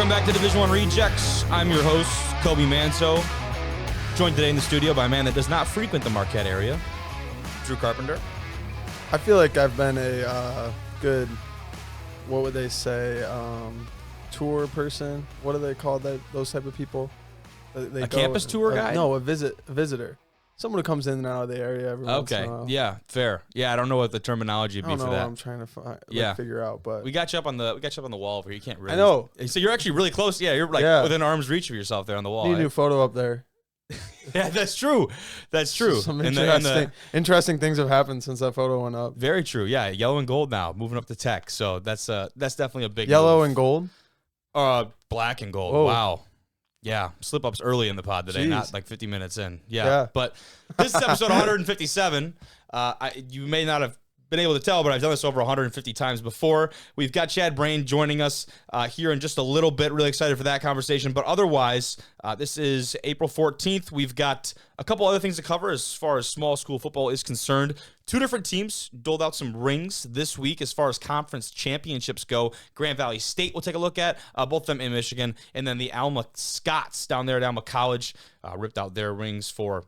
Welcome back to Division I Rejects. I'm your host, Kobe Manso. Joined today in the studio by a man that does not frequent the Marquette area, Drew Carpenter. I feel like I've been a good, what would they say, tour person. What do they call those type of people? They campus tour guide? No, a visitor. Someone who comes in and out of the area every once in a while. Yeah, fair. Yeah, I don't know what the terminology would be for that. I don't know what I'm trying to figure out, but we got you up on the wall over here. You can't really. I know. So you're actually really close. Yeah, you're within arm's reach of yourself there on the wall. Need a new photo up there. Yeah, that's true. That's true. Some interesting things have happened since that photo went up. Very true. Yeah, yellow and gold now, moving up to tech. So that's definitely a big yellow move. and gold. Black and gold. Whoa. Wow. Yeah, slip-ups early in the pod today, Jeez. not like 50 minutes in. Yeah. But this is episode 157. You may not have been able to tell, but I've done this over 150 times before. We've got Chad Braine joining us here in just a little bit. Really excited for that conversation. But otherwise, this is April 14th. We've got a couple other things to cover as far as small school football is concerned. Two different teams doled out some rings this week as far as conference championships go. Grand Valley State we'll take a look at, both of them in Michigan. And then the Alma Scots down there at Alma College ripped out their rings for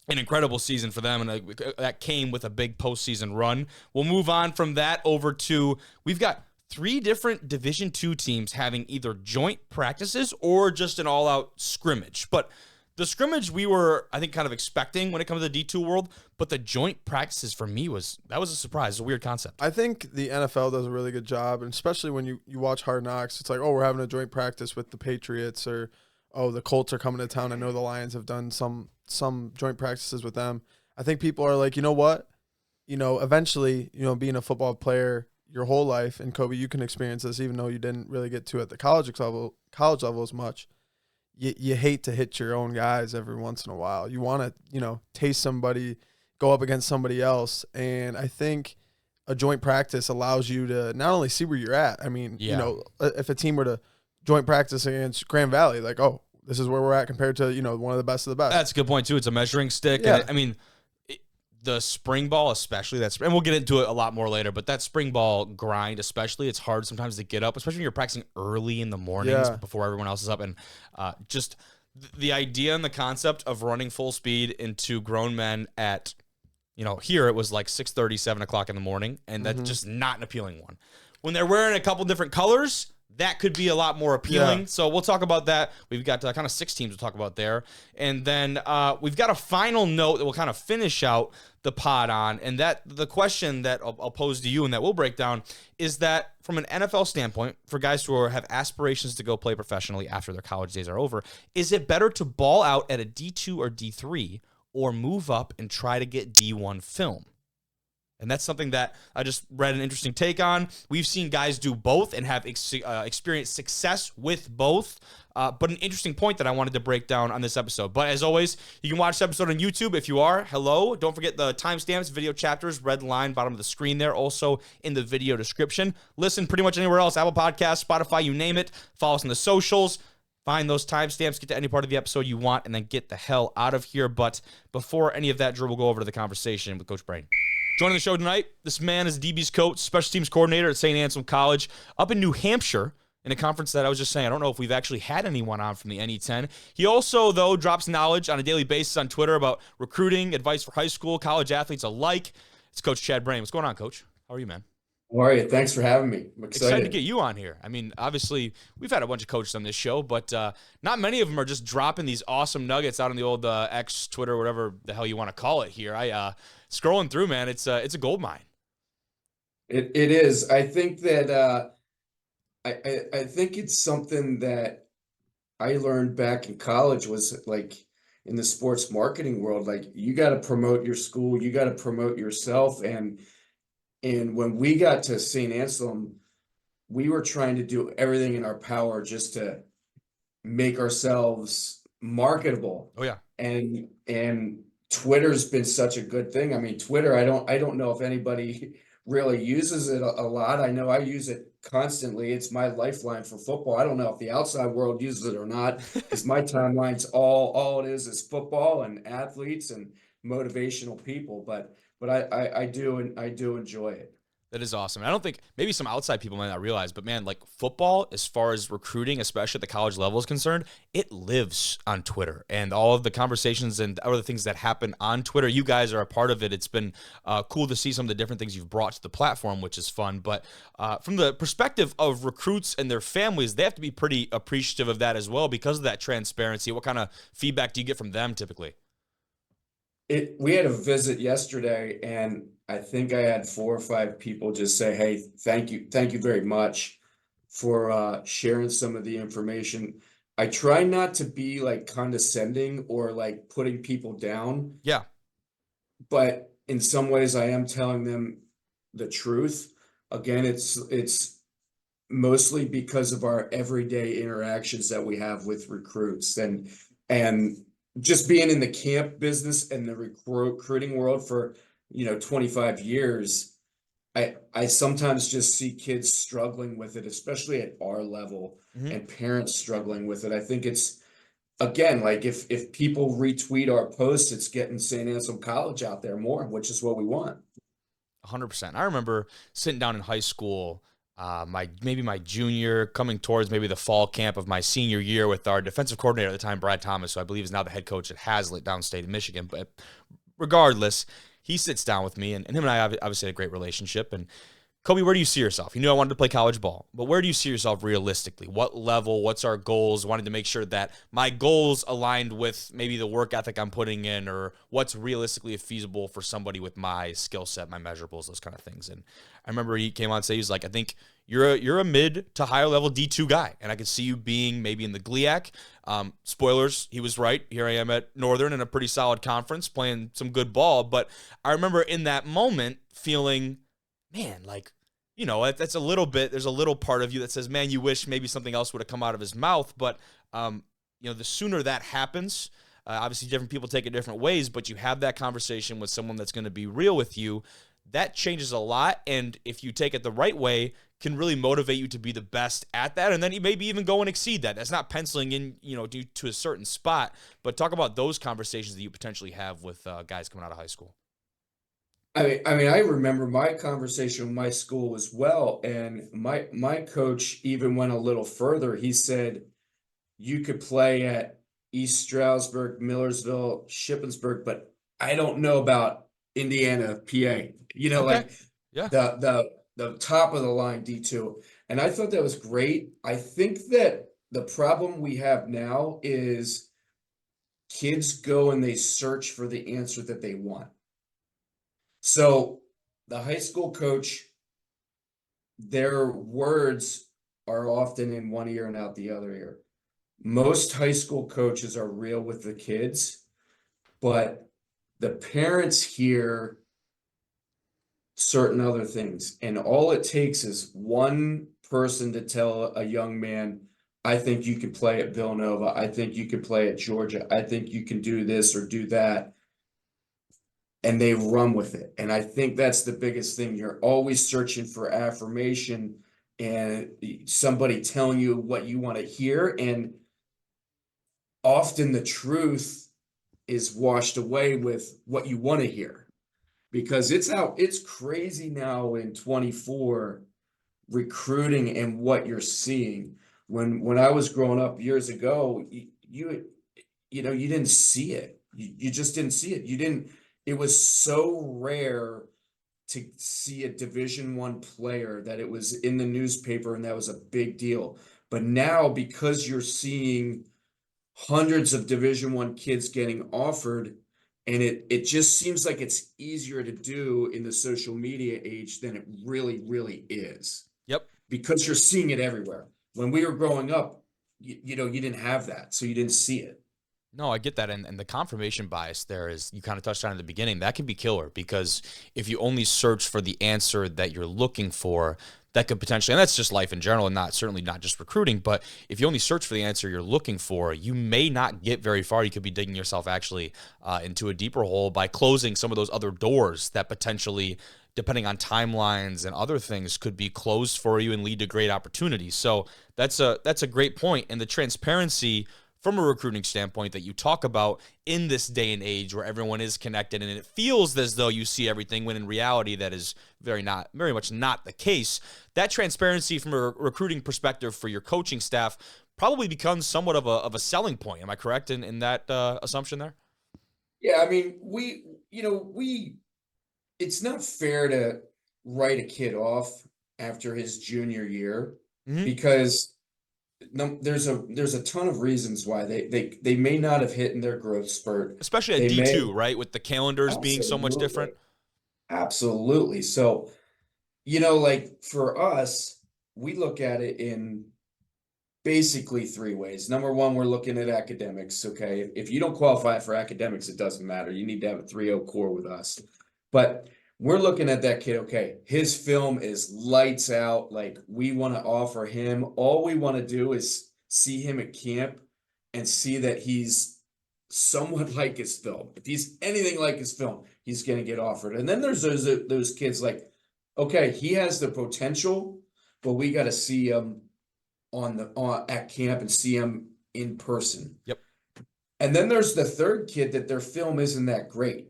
an incredible season for them, and that came with a big postseason run. We'll move on from that over to, we've got three different Division II teams having either joint practices or just an all-out scrimmage. But the scrimmage we were, I think, kind of expecting when it comes to the D2 world, but the joint practices for me was a surprise. It's a weird concept. I think the NFL does a really good job, and especially when you watch Hard Knocks, it's like, oh, we're having a joint practice with the Patriots, or oh, the Colts are coming to town. I know the Lions have done some joint practices with them. I think people are like, you know what? Eventually, being a football player your whole life, and Kobe, you can experience this even though you didn't really get to at the college level as much. You hate to hit your own guys every once in a while. You want to, taste somebody, go up against somebody else. And I think a joint practice allows you to not only see where you're at. I mean, if a team were to joint practice against Grand Valley, like, oh, this is where we're at compared to, one of the best of the best. That's a good point, too. It's a measuring stick. Yeah. And I mean, the spring ball especially, and we'll get into it a lot more later, but that spring ball grind especially, it's hard sometimes to get up, especially when you're practicing early in the mornings before everyone else is up. And just the idea and the concept of running full speed into grown men at, here it was like 6:30, 7 o'clock in the morning, and that's just not an appealing one. When they're wearing a couple different colors, that could be a lot more appealing. Yeah. So we'll talk about that. We've got kind of 6 teams to talk about there. And then we've got a final note that we'll kind of finish out the pod on. And that the question that I'll pose to you and that we'll break down is that from an NFL standpoint, for guys who have aspirations to go play professionally after their college days are over, is it better to ball out at a D2 or D3 or move up and try to get D1 film? And that's something that I just read an interesting take on. We've seen guys do both and have experienced success with both. But an interesting point that I wanted to break down on this episode. But as always, you can watch this episode on YouTube if you are. Hello. Don't forget the timestamps, video chapters, red line, bottom of the screen there. Also in the video description. Listen pretty much anywhere else. Apple Podcasts, Spotify, you name it. Follow us on the socials. Find those timestamps, get to any part of the episode you want, and then get the hell out of here. But before any of that, Drew, we'll go over to the conversation with Coach Braine. Joining the show tonight, this man is DB's coach, special teams coordinator at St. Anselm College up in New Hampshire in a conference that I was just saying, I don't know if we've actually had anyone on from the NE10. He also, though, drops knowledge on a daily basis on Twitter about recruiting, advice for high school, college athletes alike. It's Coach Chad Braine. What's going on, Coach? How are you, man? How are you? Thanks for having me. I'm excited to get you on here. I mean, obviously, we've had a bunch of coaches on this show, but not many of them are just dropping these awesome nuggets out on the old X, Twitter, whatever the hell you want to call it here. Scrolling through, man, it's a gold mine. It is. I think that I think it's something that I learned back in college was like in the sports marketing world. Like you got to promote your school, you got to promote yourself, and when we got to St. Anselm, we were trying to do everything in our power just to make ourselves marketable. Oh yeah, and Twitter's been such a good thing. I mean, Twitter, I don't know if anybody really uses it a lot. I know I use it constantly. It's my lifeline for football. I don't know if the outside world uses it or not, because my timeline's all it is football and athletes and motivational people. But I do enjoy it. That is awesome. I don't think maybe some outside people might not realize, but man, like football, as far as recruiting, especially at the college level is concerned, it lives on Twitter and all of the conversations and other things that happen on Twitter. You guys are a part of it. It's been cool to see some of the different things you've brought to the platform, which is fun. But from the perspective of recruits and their families, they have to be pretty appreciative of that as well because of that transparency. What kind of feedback do you get from them typically? We had a visit yesterday, and I think I had 4 or 5 people just say, "Hey, thank you very much for sharing some of the information." I try not to be like condescending or like putting people down, Yeah. but in some ways I am telling them the truth. Again, it's mostly because of our everyday interactions that we have with recruits and just being in the camp business and the recruiting world for 25 years. I sometimes just see kids struggling with it, especially at our level, Mm-hmm. and parents struggling with it. I think it's, again, like if people retweet our posts, it's getting St. Anselm College out there more, which is what we want. 100%. I remember sitting down in high school, my junior, coming towards maybe the fall camp of my senior year with our defensive coordinator at the time, Brad Thomas, who I believe is now the head coach at Hazlitt downstate in Michigan. But regardless, he sits down with me, and him and I obviously had a great relationship. And Kobe, where do you see yourself? You knew I wanted to play college ball, but where do you see yourself realistically? What level? What's our goals? Wanted to make sure that my goals aligned with maybe the work ethic I'm putting in, or what's realistically feasible for somebody with my skill set, my measurables, those kind of things. And I remember he came on and said, he was like, I think you're a mid to higher level D2 guy, and I could see you being maybe in the GLIAC. Spoilers, he was right. Here I am at Northern in a pretty solid conference, playing some good ball. But I remember in that moment feeling, man, like, that's a little bit, there's a little part of you that says, man, you wish maybe something else would have come out of his mouth. But, the sooner that happens, obviously different people take it different ways, but you have that conversation with someone that's going to be real with you. That changes a lot. And if you take it the right way, can really motivate you to be the best at that. And then you maybe even go and exceed that. That's not penciling in, due to a certain spot, but talk about those conversations that you potentially have with guys coming out of high school. I remember my conversation with my school as well, and my coach even went a little further. He said you could play at East Stroudsburg, Millersville, Shippensburg, but I don't know about Indiana, PA. Okay. Like Yeah. the top of the line D2. And I thought that was great. I think that the problem we have now is kids go and they search for the answer that they want. So the high school coach, their words are often in one ear and out the other ear. Most high school coaches are real with the kids, but the parents hear certain other things. And all it takes is one person to tell a young man, I think you can play at Villanova. I think you can play at Georgia. I think you can do this or do that. And they run with it. And I think that's the biggest thing. You're always searching for affirmation and somebody telling you what you want to hear. And often the truth is washed away with what you want to hear, because it's crazy now in 24 recruiting and what you're seeing. When I was growing up years ago, you didn't see it. You just didn't see it. It was so rare to see a Division I player that it was in the newspaper and that was a big deal. But now, because you're seeing hundreds of Division I kids getting offered, and it just seems like it's easier to do in the social media age than it really, really is. Yep. Because you're seeing it everywhere. When we were growing up, you didn't have that, so you didn't see it. No, I get that. And the confirmation bias there is, you kind of touched on at the beginning, that can be killer, because if you only search for the answer that you're looking for, that could potentially, and that's just life in general and certainly not just recruiting, but if you only search for the answer you're looking for, you may not get very far. You could be digging yourself actually into a deeper hole by closing some of those other doors that potentially, depending on timelines and other things, could be closed for you and lead to great opportunities. So that's a great point. And the transparency from a recruiting standpoint that you talk about in this day and age where everyone is connected and it feels as though you see everything when in reality that is very much not the case. That transparency from a recruiting perspective for your coaching staff probably becomes somewhat of a selling point. Am I correct in that assumption there? Yeah, I mean, it's not fair to write a kid off after his junior year because there's a ton of reasons why they may not have hit in their growth spurt. Especially at They may D2, right? With the calendars being so much different. Absolutely. So, like for us, we look at it in basically three ways. Number one, we're looking at academics. Okay. If you don't qualify for academics, it doesn't matter. You need to have a 3.0 core with us. But we're looking at that kid. Okay. His film is lights out. Like we want to offer him. All we want to do is see him at camp and see that he's somewhat like his film. If he's anything like his film, he's going to get offered. And then there's those kids like, okay, he has the potential, but we got to see him at camp and see him in person. Yep. And then there's the third kid that their film isn't that great.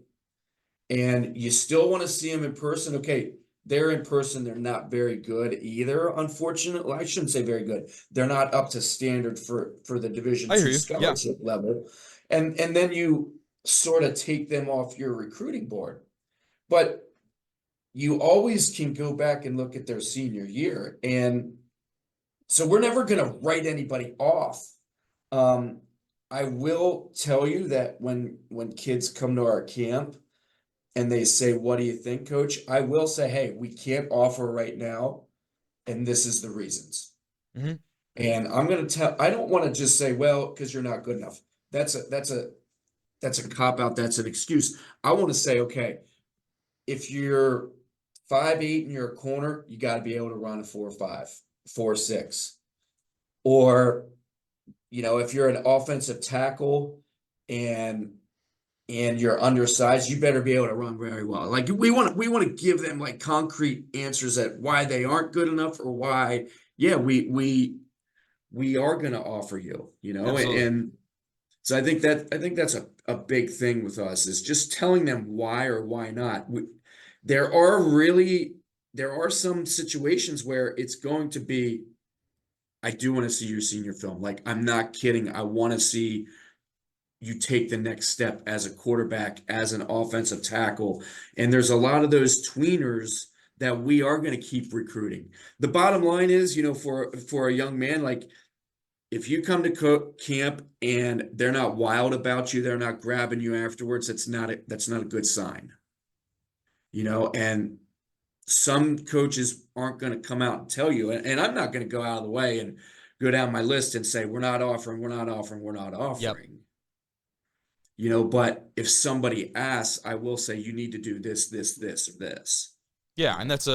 And you still want to see him in person. Okay, they're in person. They're not very good either, unfortunately. I shouldn't say very good. They're not up to standard for the Division II scholarship level. And then you sort of take them off your recruiting board. But you always can go back and look at their senior year. And so we're never going to write anybody off. I will tell you that when kids come to our camp and they say, "What do you think, coach?" I will say, "Hey, we can't offer right now, and this is the reasons." And I'm going to tell, I don't want to just say, "Well, because you're not good enough." That's a cop out. That's an excuse. I want to say, okay, if you're 5'8" and you're a corner, you got to be able to run a 4.5, 4.6. Or, if you're an offensive tackle and you're undersized, you better be able to run very well. Like we want to give them like concrete answers at why they aren't good enough or why, yeah, we are going to offer you, and so I think that's a big thing with us is just telling them why or why not. There are some situations where it's going to be, I do want to see your senior film. Like, I'm not kidding. I want to see you take the next step as a quarterback, as an offensive tackle. And there's a lot of those tweeners that we are going to keep recruiting. The bottom line is, for a young man, like if you come to camp and they're not wild about you, they're not grabbing you afterwards, that's not a good sign. And some coaches aren't going to come out and tell you, and I'm not going to go out of the way and go down my list and say, we're not offering. Yep. But if somebody asks, I will say, you need to do this, this, this, or this. Yeah. And that's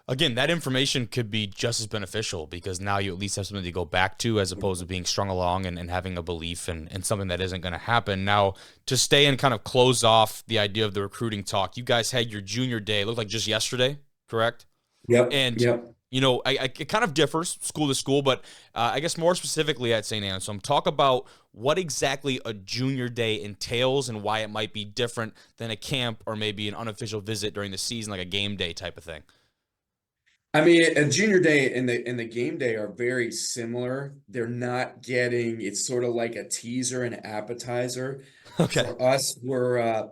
again, that information could be just as beneficial because now you at least have something to go back to as opposed to being strung along and having a belief and something that isn't going to happen. Now, to stay and kind of close off the idea of the recruiting talk, you guys had your junior day, it looked like just yesterday, correct? Yep. And, yep. It kind of differs school to school, but I guess more specifically at St. Anselm, talk about what exactly a junior day entails and why it might be different than a camp or maybe an unofficial visit during the season, like a game day type of thing. I mean, a junior day and the game day are very similar. They're not getting, it's sort of like a teaser and appetizer. Okay. For us, we're,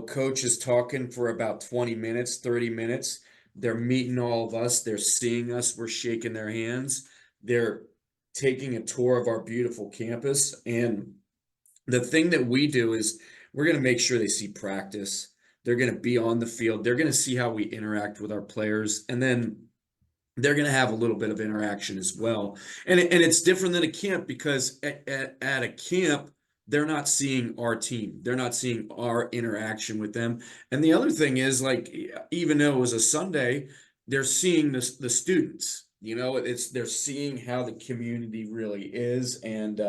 coach is talking for about 20 minutes, 30 minutes. They're meeting all of us. They're seeing us. We're shaking their hands. They're taking a tour of our beautiful campus. And the thing that we do is we're going to make sure they see practice. They're going to be on the field. They're going to see how we interact with our players. And then they're going to have a little bit of interaction as well. And it's different than a camp because at a camp, they're not seeing our team. They're not seeing our interaction with them. And the other thing is, like, even though it was a Sunday, they're seeing the students. They're seeing how the community really is. And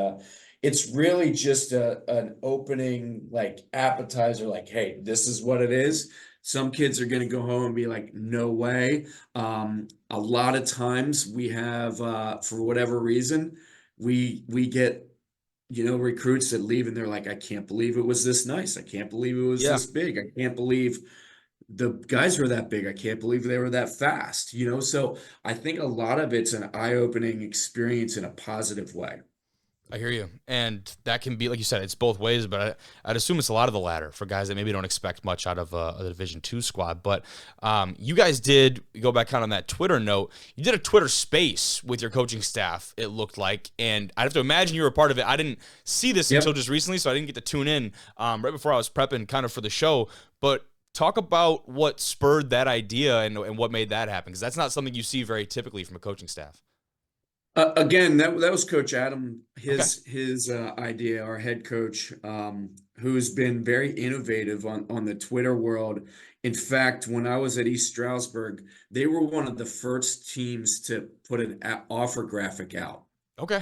it's really just an opening, like, appetizer, like, hey, this is what it is. Some kids are going to go home and be like, no way. A lot of times we have, for whatever reason, we get, recruits that leave and they're like, I can't believe it was this nice. I can't believe it was Yeah. this big. I can't believe the guys were that big. I can't believe they were that fast, So I think a lot of it's an eye-opening experience in a positive way. I hear you. And that can be, like you said, it's both ways, but I'd assume it's a lot of the latter for guys that maybe don't expect much out of a Division II squad. But you guys did, go back kind of on that Twitter note, you did a Twitter space with your coaching staff, it looked like. And I'd have to imagine you were a part of it. I didn't see this until just recently, so I didn't get to tune in right before I was prepping kind of for the show. But talk about what spurred that idea and what made that happen, because that's not something you see very typically from a coaching staff. Again, that was Coach Adam, Okay. his idea, our head coach, who's been very innovative on the Twitter world. In fact, when I was at East Stroudsburg, they were one of the first teams to put an offer graphic out. Okay.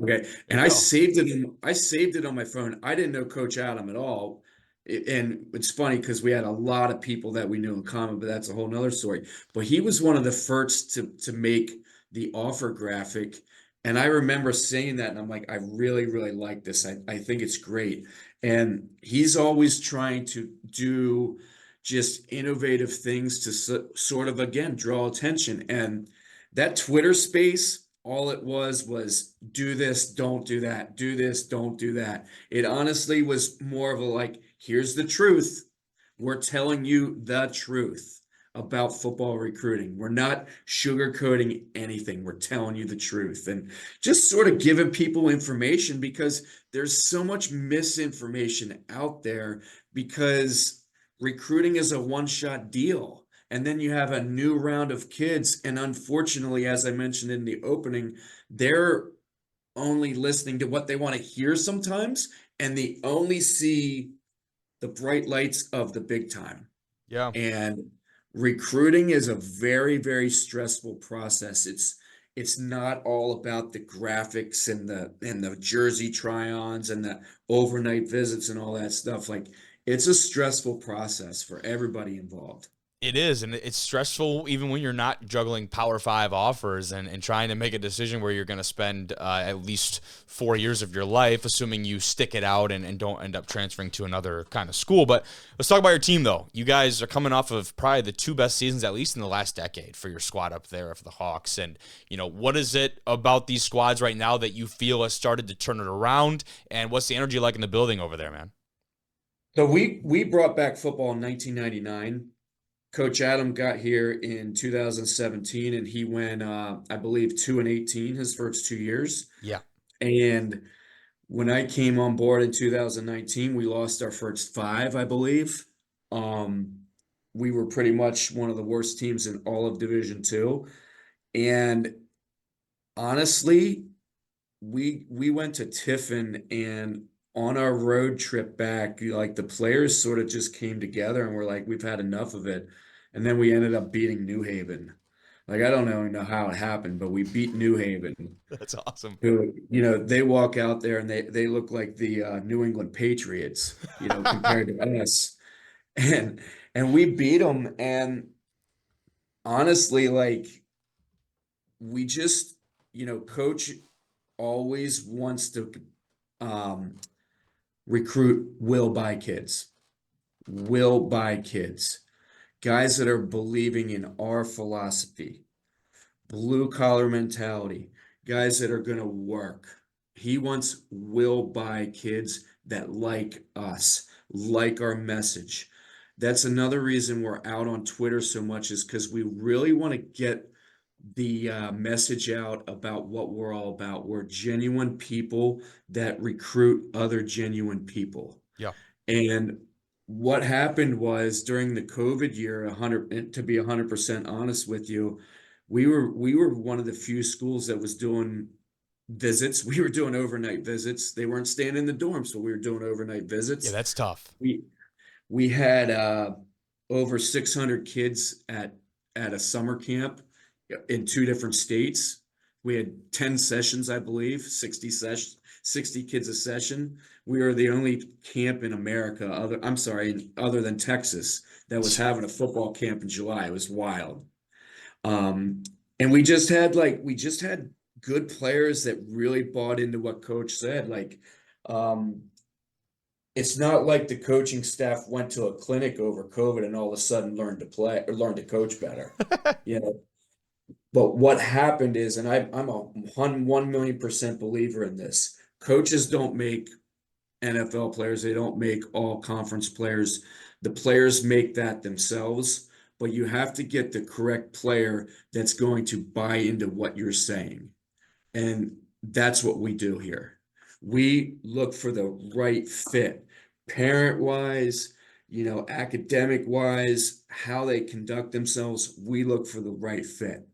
Okay, There and you I go. saved it. I saved it on my phone. I didn't know Coach Adam at all, and it's funny because we had a lot of people that we knew in common, but that's a whole nother story. But he was one of the first to make the offer graphic, and I remember saying that, and I'm like, I really, really like this. I think it's great, and he's always trying to do just innovative things to sort of again draw attention, and that Twitter space. All it was do this, don't do that, do this, don't do that. It honestly was more of a like, here's the truth. We're telling you the truth about football recruiting. We're not sugarcoating anything. We're telling you the truth and just sort of giving people information because there's so much misinformation out there because recruiting is a one-shot deal. And then you have a new round of kids. And unfortunately, as I mentioned in the opening, they're only listening to what they want to hear sometimes, and they only see the bright lights of the big time. Yeah. And recruiting is a very, very stressful process. It's not all about the graphics and the jersey try-ons and the overnight visits and all that stuff. Like it's a stressful process for everybody involved. It is, and it's stressful even when you're not juggling Power 5 offers and trying to make a decision where you're going to spend at least 4 years of your life, assuming you stick it out and don't end up transferring to another kind of school. But let's talk about your team, though. You guys are coming off of probably the 2 best seasons, at least in the last decade, for your squad up there for the Hawks. And, what is it about these squads right now that you feel has started to turn it around? And what's the energy like in the building over there, man? So we brought back football in 1999. Coach Adam got here in 2017 and he went, I believe, 2-18 his first 2 years. Yeah. And when I came on board in 2019, we lost our first 5, I believe. We were pretty much one of the worst teams in all of Division II. And honestly, we went to Tiffin and on our road trip back, like the players sort of just came together and we're like, we've had enough of it. And then we ended up beating New Haven. Like, I don't know how it happened, but we beat New Haven. That's awesome. Who, they walk out there and they look like the New England Patriots, compared to us. And we beat them. And honestly, like, we just, coach always wants to recruit will buy kids, guys that are believing in our philosophy, blue collar mentality, guys that are going to work. He wants will buy kids that like us, like our message. That's another reason we're out on Twitter so much is because we really want to get the message out about what we're all about. We're genuine people that recruit other genuine people. Yeah. And what happened was during the COVID year, to be 100% honest with you, we were one of the few schools that was doing visits. We were doing overnight visits. They weren't staying in the dorms, but we were doing overnight visits. Yeah, that's tough. We had over 600 kids at a summer camp in 2 different states. We had 10 sessions, I believe, 60 kids a session. We were the only camp in America, other than Texas, that was having a football camp in July. It was wild. And we just had good players that really bought into what coach said. Like, it's not like the coaching staff went to a clinic over COVID and all of a sudden learned to play or learned to coach better. You know, but what happened is, and I'm a 1,000,000% believer in this. Coaches don't make NFL players. They don't make all conference players. The players make that themselves, but you have to get the correct player that's going to buy into what you're saying. And that's what we do here. We look for the right fit, parent wise, academic wise, how they conduct themselves. We look for the right fit.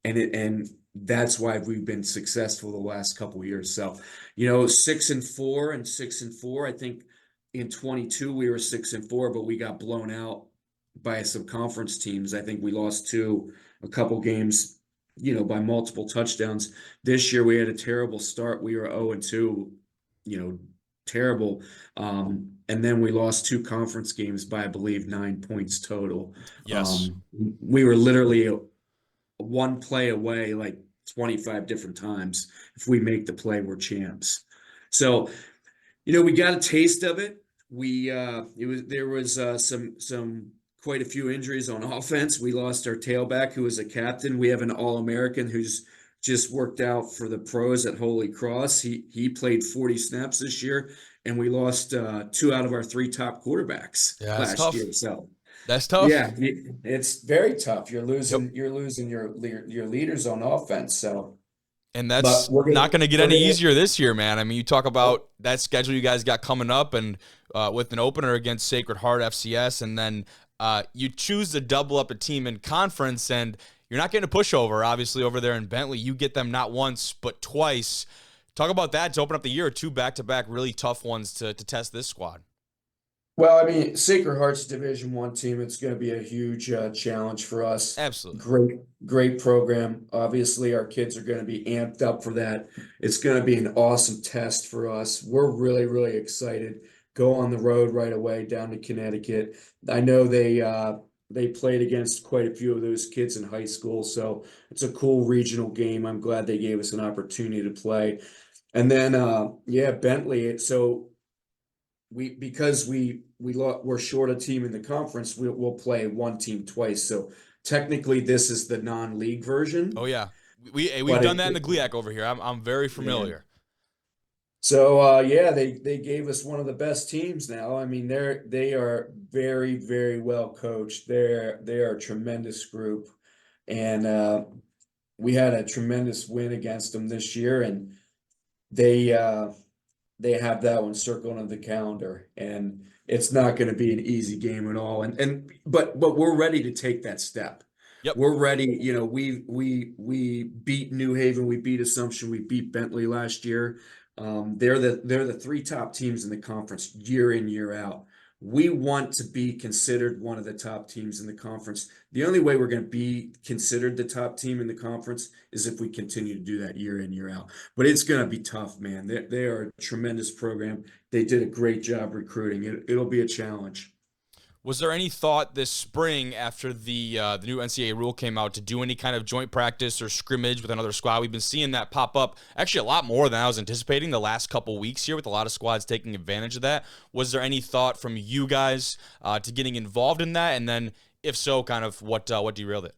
And that's why we've been successful the last couple of years. So, 6-4 and 6-4. I think in 22 we were 6-4, but we got blown out by some conference teams. I think we lost a couple games, by multiple touchdowns. This year we had a terrible start. We were 0-2, terrible. And then we lost 2 conference games by, I believe, 9 points total. Yes. We were literally one play away like 25 different times. If we make the play, we're champs. So, we got a taste of it. There was some quite a few injuries on offense. We lost our tailback, who was a captain. We have an All-American who's just worked out for the pros at Holy Cross. He played 40 snaps this year, and we lost 2 out of our 3 top quarterbacks last year. So that's tough. yeah, it's very tough. You're losing Yep. you're losing your leaders on offense. So, And that's not going to get any easier this year, man. I mean, you talk about that schedule you guys got coming up, and with an opener against Sacred Heart FCS, and then you choose to double up a team in conference, and you're not getting a pushover, obviously, over there in Bentley. You get them not once, but twice. Talk about that to open up the year, 2 back-to-back really tough ones to test this squad. Well, I mean, Sacred Heart's Division I team. It's going to be a huge challenge for us. Absolutely. Great program. Obviously, our kids are going to be amped up for that. It's going to be an awesome test for us. We're really, really excited. Go on the road right away down to Connecticut. I know they played against quite a few of those kids in high school, so it's a cool regional game. I'm glad they gave us an opportunity to play. And then, Bentley. So because we're short a team in the conference, we'll play one team twice. So technically, this is the non-league version. Oh yeah, we've done that in the GLIAC over here. I'm very familiar. Yeah. So they gave us one of the best teams now. I mean, they are very, very well coached. They are a tremendous group, and we had a tremendous win against them this year, and they have that one circled on the calendar, and it's not going to be an easy game at all. But we're ready to take that step. Yep. We're ready. We beat New Haven, we beat Assumption, we beat Bentley last year. They're the 3 top teams in the conference year in, year out. We want to be considered one of the top teams in the conference. The only way we're going to be considered the top team in the conference is if we continue to do that year in, year out. But it's going to be tough, man. They are a tremendous program. They did a great job recruiting. It'll be a challenge. Was there any thought this spring after the new NCAA rule came out to do any kind of joint practice or scrimmage with another squad? We've been seeing that pop up actually a lot more than I was anticipating the last couple weeks here, with a lot of squads taking advantage of that. Was there any thought from you guys to getting involved in that? And then if so, kind of what derailed it?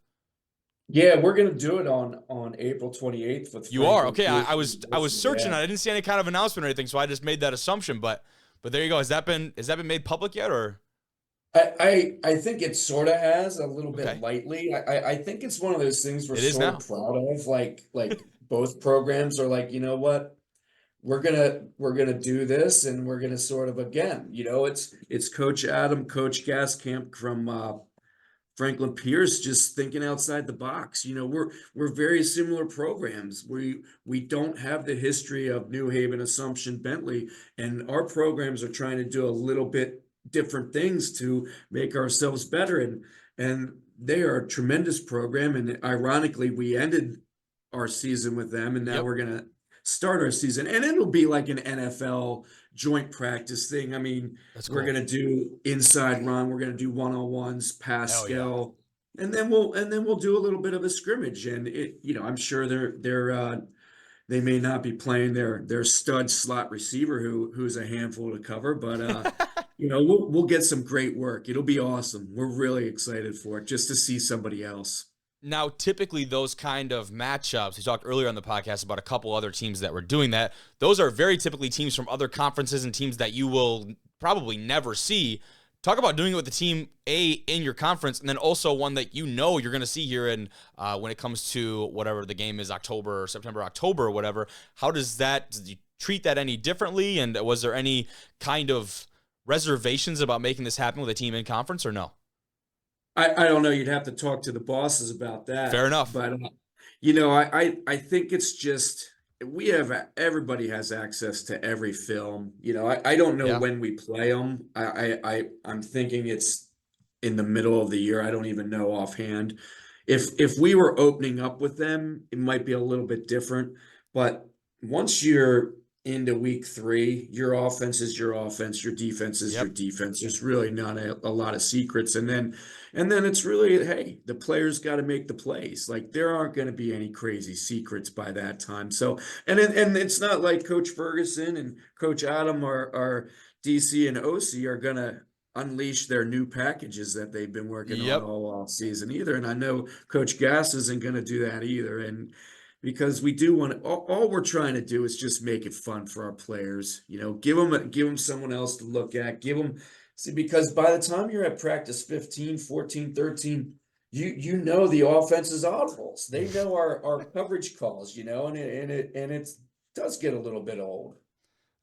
Yeah, we're gonna do it on April 28th with You Franklin are okay. I was searching. Yeah. I didn't see any kind of announcement or anything, so I just made that assumption. But there you go. Has that been made public yet, or? I think it sort of has a little bit Okay. lightly. I think it's one of those things we're It is so now. proud of. Like both programs are like, you know what? We're gonna do this, and we're gonna sort of, again, it's Coach Adam, Coach Gaskamp from Franklin Pierce, just thinking outside the box. We're very similar programs. We don't have the history of New Haven, Assumption, Bentley, and our programs are trying to do a little bit different things to make ourselves better. And they are a tremendous program. And ironically, we ended our season with them, and now Yep. we're gonna start our season, and it'll be like an NFL joint practice thing. I mean, That's we're cool. gonna do inside run, we're gonna do one-on-ones, pass Hell yeah. skill, and then we'll do a little bit of a scrimmage. And I'm sure they may not be playing their stud slot receiver who's a handful to cover, but we'll get some great work. It'll be awesome. We're really excited for it just to see somebody else. Now, typically those kind of matchups, we talked earlier on the podcast about a couple other teams that were doing that. Those are very typically teams from other conferences and teams that you will probably never see. Talk about doing it with the team A in your conference, and then also one that you're going to see here in when it comes to whatever the game is, September, October, or whatever. Did you treat that any differently? And was there any kind of reservations about making this happen with a team in conference or no? I don't know. You'd have to talk to the bosses about that. Fair enough. But I think it's just everybody has access to every film. I don't know when we play them. I'm thinking it's in the middle of the year. I don't even know offhand. If we were opening up with them, it might be a little bit different. But once you're into week 3, your offense is your offense, your defense is your defense. There's really not a lot of secrets. And then it's really, hey, the players got to make the plays. Like, there aren't going to be any crazy secrets by that time. So, and it's not like Coach Ferguson and Coach Adam or DC and OC are going to unleash their new packages that they've been working on all season either. And I know Coach Gass isn't going to do that either. And because we do want to, all we're trying to do is just make it fun for our players. Give them someone else to look at. Because by the time you're at practice 15, 14, 13, you know the offense's audibles. They know our coverage calls. And it does get a little bit old.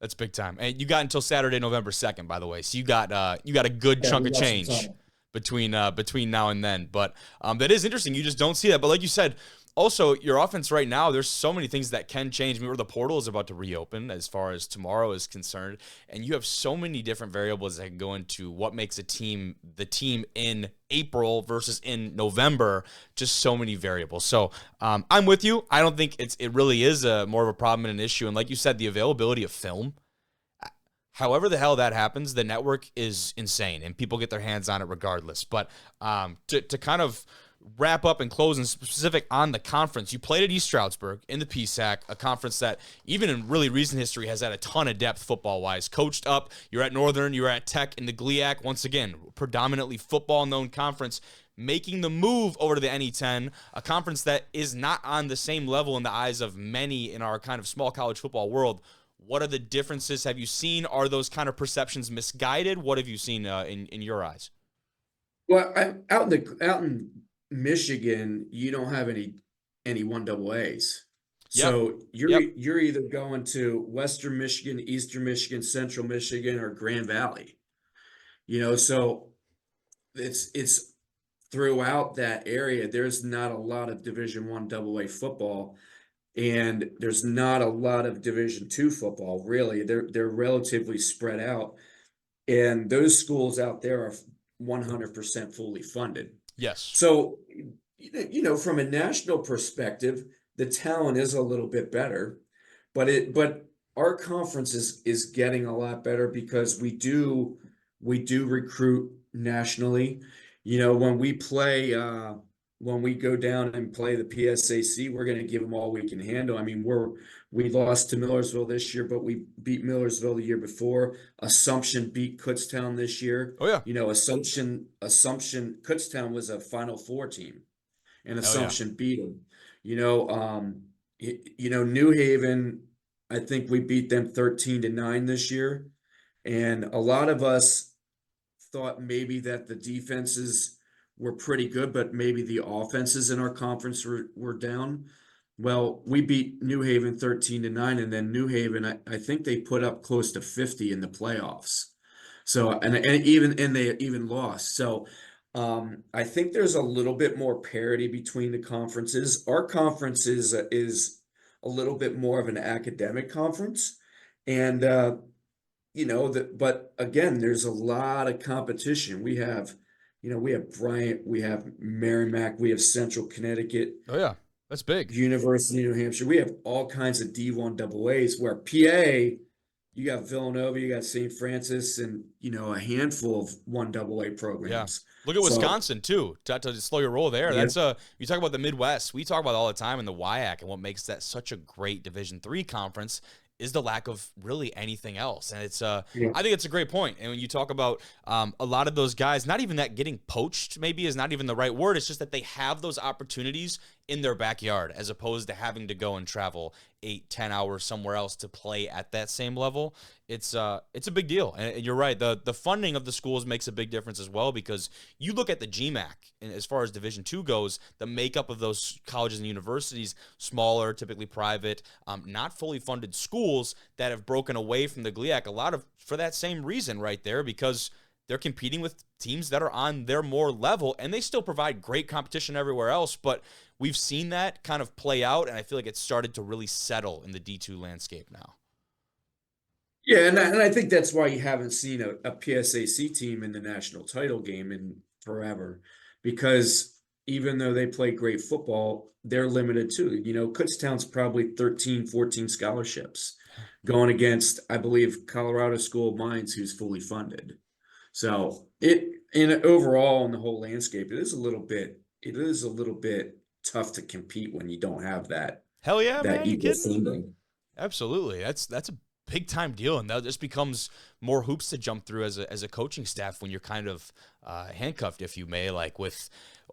That's big time. And you got until Saturday, November 2nd, by the way. So you got a good chunk of change between now and then. But that is interesting. You just don't see that. But like you said, also, your offense right now, there's so many things that can change. Remember, the portal is about to reopen as far as tomorrow is concerned, and you have so many different variables that can go into what makes the team in April versus in November. Just so many variables. So I'm with you. I don't think it really is more of a problem and an issue. And like you said, the availability of film, however the hell that happens, the network is insane, and people get their hands on it regardless. But to kind of wrap up and close and specific on the conference, you played at East Stroudsburg in the PSAC, a conference that even in really recent history has had a ton of depth football-wise. Coached up, you're at Northern, you're at Tech in the GLIAC, once again, predominantly football-known conference, making the move over to the NE10, a conference that is not on the same level in the eyes of many in our kind of small college football world. What are the differences have you seen? Are those kind of perceptions misguided? What have you seen in your eyes? Well, out in Michigan, you don't have any 1AA s. So you're either going to Western Michigan, Eastern Michigan, Central Michigan, or Grand Valley. So it's throughout that area. There's not a lot of Division I AA football, and there's not a lot of Division II football. Really, they're relatively spread out, and those schools out there are 100% fully funded. Yes. So, from a national perspective, the talent is a little bit better, but our conference is getting a lot better because we do recruit nationally. When we go down and play the PSAC, we're going to give them all we can handle. I mean, we lost to Millersville this year, but we beat Millersville the year before. Assumption beat Kutztown this year. Oh yeah. Assumption Kutztown was a Final Four team, and Assumption beat them. New Haven, I think we beat them 13-9 this year, and a lot of us thought maybe that the defenses were pretty good, but maybe the offenses in our conference were down. Well, we beat New Haven 13-9, and then New Haven, I think they put up close to 50 in the playoffs. So, and they even lost. So, I think there's a little bit more parity between the conferences. Our conference is a little bit more of an academic conference, and but again, there's a lot of competition. We have Braine, we have Merrimack, we have Central Connecticut. Oh yeah, that's big. University of New Hampshire. We have all kinds of D1 AAs where PA you got Villanova, you got St. Francis, and a handful of 1AA Yeah. programs. Look at So, Wisconsin too. To slow your roll there. yeah. That's you talk about the Midwest. We talk about it all the time in the WIAC, and what makes that such a great Division III conference is the lack of really anything else. And it's I think it's a great point. And when you talk about a lot of those guys, not even that getting poached maybe is not even the right word. It's just that they have those opportunities in their backyard as opposed to having to go and travel 8-10 hours somewhere else to play at that same level. It's a big deal. And you're right. The funding of the schools makes a big difference as well, because you look at the GMAC, and as far as Division II goes, the makeup of those colleges and universities, smaller, typically private, not fully funded schools that have broken away from the GLIAC, a lot of for that same reason right there, because they're competing with teams that are on their more level, and they still provide great competition everywhere else. But we've seen that kind of play out, and I feel like it's started to really settle in the D2 landscape now. Yeah, and I think that's why you haven't seen a PSAC team in the national title game in forever, because even though they play great football, they're limited too. Kutztown's probably 13, 14 scholarships going against, I believe, Colorado School of Mines, who's fully funded. So overall in the whole landscape, it is a little bit tough to compete when you don't have that. Hell yeah, man! You equal kidding? funding. Absolutely. That's a big time deal, and that just becomes more hoops to jump through as a coaching staff when you're kind of handcuffed, if you may. Like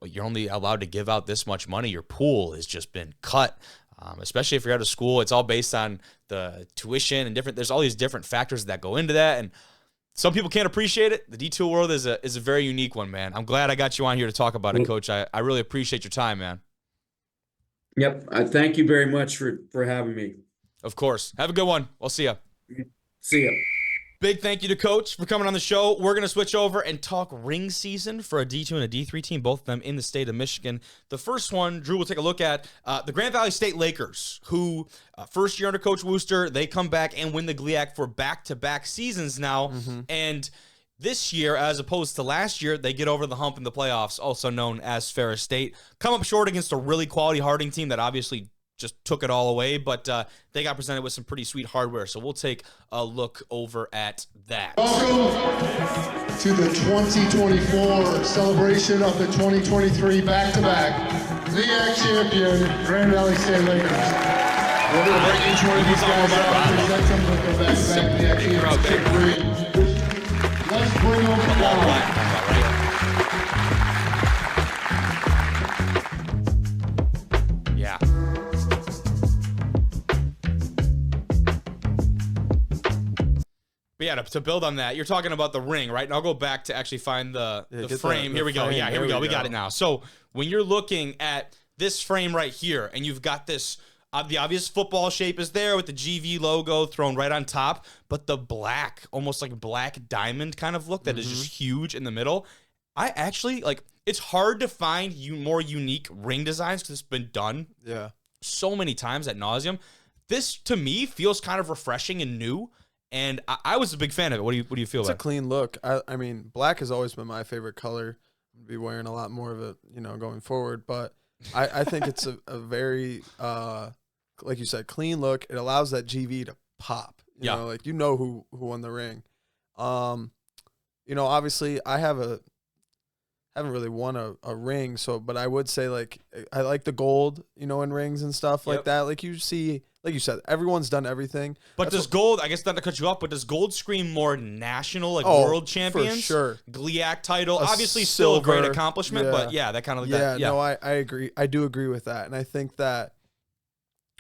you're only allowed to give out this much money. Your pool has just been cut. Especially if you're out of school, it's all based on the tuition and there's all these different factors that go into that, and some people can't appreciate it. The D2 world is a very unique one, man. I'm glad I got you on here to talk about it, Coach. I really appreciate your time, man. Yep. Thank you very much for having me. Of course. Have a good one. I'll see ya. See ya. Big thank you to Coach for coming on the show. We're going to switch over and talk ring season for a D2 and a D3 team, both of them in the state of Michigan. The first one, Drew, will take a look at the Grand Valley State Lakers, who first year under Coach Wooster, they come back and win the GLIAC for back-to-back seasons now. Mm-hmm. And this year, as opposed to last year, they get over the hump in the playoffs, also known as Ferris State. Come up short against a really quality Harding team that obviously just took it all away, but they got presented with some pretty sweet hardware. So we'll take a look over at that. Welcome to the 2024 celebration of the 2023 back-to-back GVSU champion Grand Valley State Lakers. We're going to bring each one of these guys out and present them with their back-to-back GVSU champion. Let's bring them down. But yeah, to build on that, you're talking about the ring, right? And I'll go back to actually find the frame. Here we go. Yeah, here we go. We got it now. So when you're looking at this frame right here, and you've got this, the obvious football shape is there with the GV logo thrown right on top, but the black, almost like black diamond kind of look that is just huge in the middle. I actually, it's hard to find more unique ring designs because it's been done so many times ad nauseum. This, to me, feels kind of refreshing and new. And I was a big fan of it. What do you feel about it? It's a clean look. I mean, black has always been my favorite color. I'll be wearing a lot more of it, going forward. But I think it's a very, like you said, clean look. It allows that GV to pop. You know, who won the ring. Obviously I haven't really won a ring. But I would say I like the gold, in rings and stuff like that. Like you see. Like you said, everyone's done everything. But does gold, I guess not to cut you off, but does gold scream more national, world champions? For sure. GLIAC title, obviously still a great accomplishment, but that kind of... No, I agree. I do agree with that. And I think that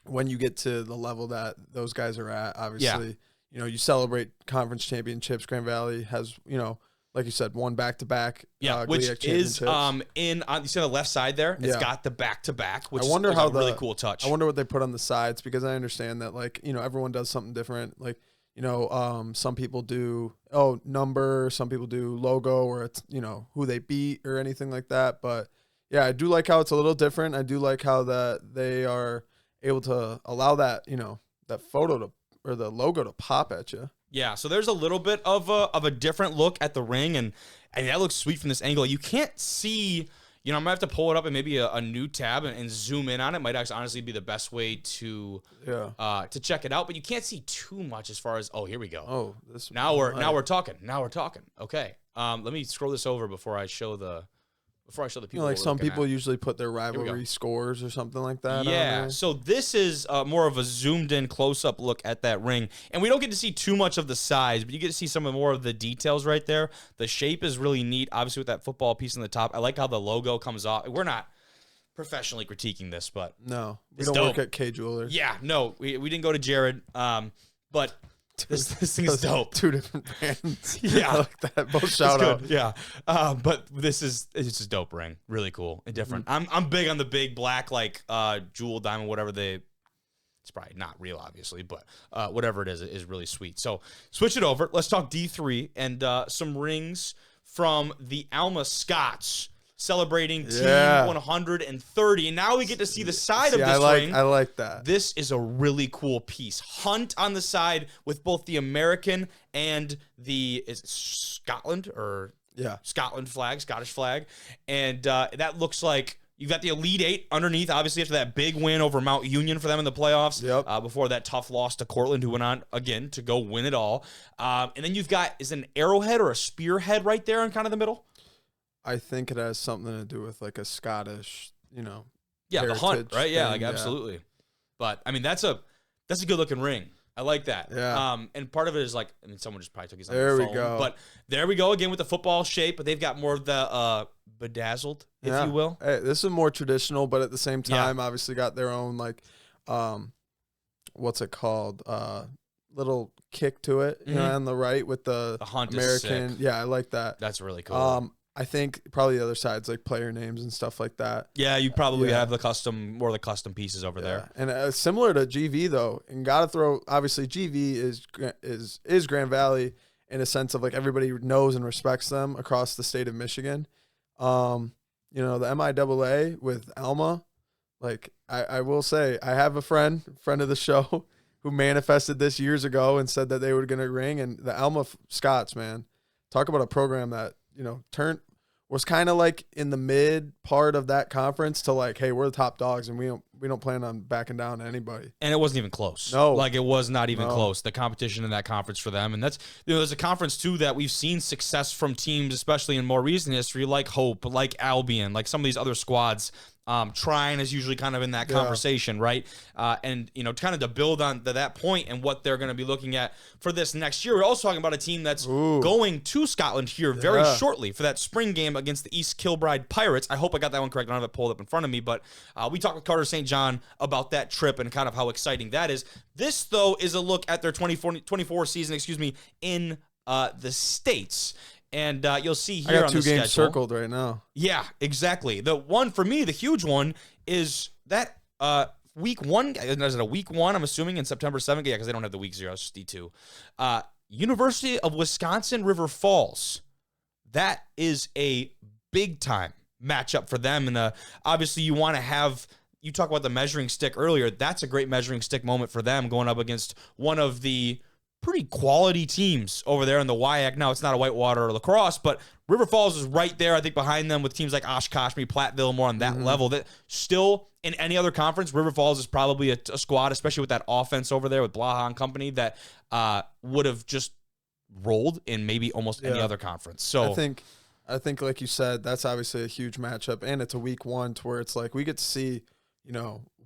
when you get to the level that those guys are at, obviously, you celebrate conference championships. Grand Valley has, like you said, one back-to-back. Which is you see on the left side there. It's got the back-to-back, which is a really cool touch. I wonder what they put on the sides, because I understand that everyone does something different. Some people do number, some people do logo, or it's who they beat or anything like that. But yeah, I do like how it's a little different. I do like how that they are able to allow that that photo or the logo to pop at you. Yeah, so there's a little bit of a different look at the ring, and that looks sweet from this angle. You can't see, You know, I'm gonna have to pull it up in maybe a new tab and zoom in on it. Might actually honestly be the best way to check it out. But you can't see too much as far as here we go. Oh, this now we're talking. Now we're talking. Okay. Let me scroll this over before I show the people. You know, like some people usually put their rivalry scores or something like that. Yeah. So this is more of a zoomed in close up look at that ring, and we don't get to see too much of the size, but you get to see some more of the details right there. The shape is really neat, obviously with that football piece on the top. I like how the logo comes off. We're not professionally critiquing this, but no, we don't work at K Jewelers. Yeah, no, we didn't go to Jared, but. This thing is dope. 2 different brands. Yeah. I like that. Both shout out. Yeah. But it's just a dope ring. Really cool and different. I'm big on the big black, like jewel diamond, whatever it's probably not real, obviously, but whatever it is really sweet. So switch it over. Let's talk D3 and some rings from the Alma Scots celebrating team 130. And now we get to see the side of this ring. I like that. This is a really cool piece. Hunt on the side with both the American and the Scotland flag, Scottish flag. And that looks like you've got the Elite Eight underneath, obviously, after that big win over Mount Union for them in the playoffs. Yep. Before that tough loss to Cortland, who went on, again, to go win it all. And then you've got, is it an arrowhead or a spearhead right there in kind of the middle? I think it has something to do with like a Scottish, the hunt, right? Yeah, like absolutely. But I mean, that's a good looking ring. I like that. Yeah. And part of it is like, I mean, someone just probably took his on there their phone. We go. But there we go again with the football shape, but they've got more of the bedazzled, if you will. Hey, this is more traditional, but at the same time, obviously got their own like, what's it called? Little kick to it, on the right with the hunt American. Is sick. Yeah, I like that. That's really cool. I think probably the other side's like player names and stuff like that. Yeah, you probably have more of the custom pieces over there. And similar to GV though, and gotta throw obviously GV is Grand Valley in a sense of like everybody knows and respects them across the state of Michigan. The MIAA with Alma, like I will say I have a friend of the show who manifested this years ago and said that they were gonna ring, and the Alma Scots, man, talk about a program that was kind of like in the mid part of that conference to like, hey, we're the top dogs and we don't plan on backing down to anybody. And it wasn't even close. No. Like it was not even close. The competition in that conference for them. And that's, there's a conference too that we've seen success from teams, especially in more recent history, like Hope, like Albion, like some of these other squads. Trine is usually kind of in that conversation, right? And, kind of to build on that point and what they're going to be looking at for this next year. We're also talking about a team that's going to Scotland here very shortly for that spring game against the East Kilbride Pirates. I hope I got that one correct. I don't have it pulled up in front of me, but we talked with Carter St. John about that trip and kind of how exciting that is. This, though, is a look at their 24 season, in the States. And you'll see here I got on the 2 games schedule, circled right now. Yeah, exactly. The one for me, the huge one, is that week 1. Is it a week 1? I'm assuming in September 7th. Yeah, because they don't have the week 0. It's just D2. University of Wisconsin River Falls. That is a big time matchup for them, and obviously you want to have. You talk about the measuring stick earlier. That's a great measuring stick moment for them going up against one of the pretty quality teams over there in the WIAC. Now, it's not a Whitewater or lacrosse, but River Falls is right there, I think, behind them with teams like Oshkosh, Platteville, more on that level. That still, in any other conference, River Falls is probably a squad, especially with that offense over there with Blaha and company, that would have just rolled in maybe almost any other conference. So I think, like you said, that's obviously a huge matchup, and it's a week 1 to where it's like we get to see,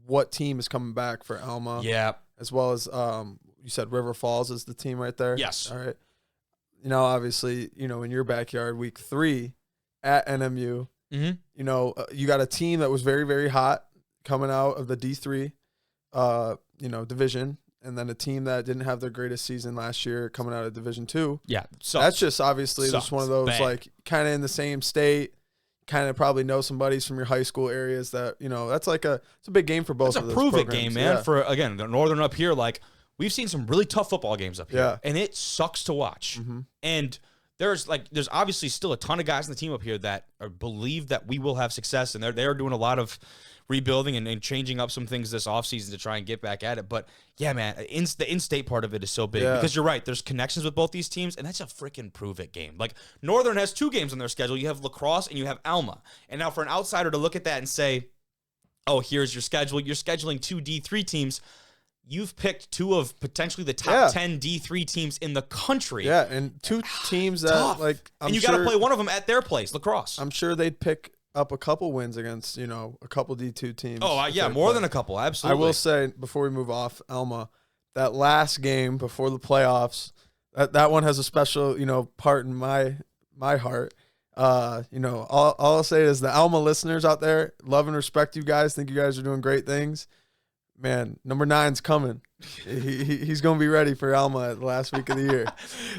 what team is coming back for Alma. Yeah. As well as you said River Falls is the team right there? Yes. All right. Obviously, in your backyard, week 3 at NMU, you got a team that was very, very hot coming out of the D3, division, and then a team that didn't have their greatest season last year coming out of Division 2. Yeah. That's just obviously just one of those, like, kind of in the same state, kind of probably know some buddies from your high school areas that, that's like it's a big game for both of those programs. It's a prove-it game, man. Yeah. For, again, the Northern up here, like, we've seen some really tough football games up here, and it sucks to watch. And there's obviously still a ton of guys on the team up here that believe that we will have success, and they're doing a lot of rebuilding and changing up some things this offseason to try and get back at it. But yeah, man, the in-state part of it is so big because you're right. There's connections with both these teams, and that's a freaking prove-it game. Like, Northern has 2 games on their schedule. You have lacrosse and you have Alma. And now for an outsider to look at that and say, oh, here's your schedule. You're scheduling 2 D3 teams. You've picked 2 of potentially the top 10 D3 teams in the country. Yeah, and 2 teams that tough. like and you got to play one of them at their place, lacrosse. I'm sure they'd pick up a couple wins against, you know, a couple D2 teams. Oh, yeah, more than a couple, absolutely. I will say, before we move off Alma, that last game before the playoffs, that one has a special, you know, part in my heart. You know, all I'll say is the Alma listeners out there, love and respect you guys. Think you guys are doing great things. Man, number 9's coming. He's going to be ready for Alma at the last week of the year.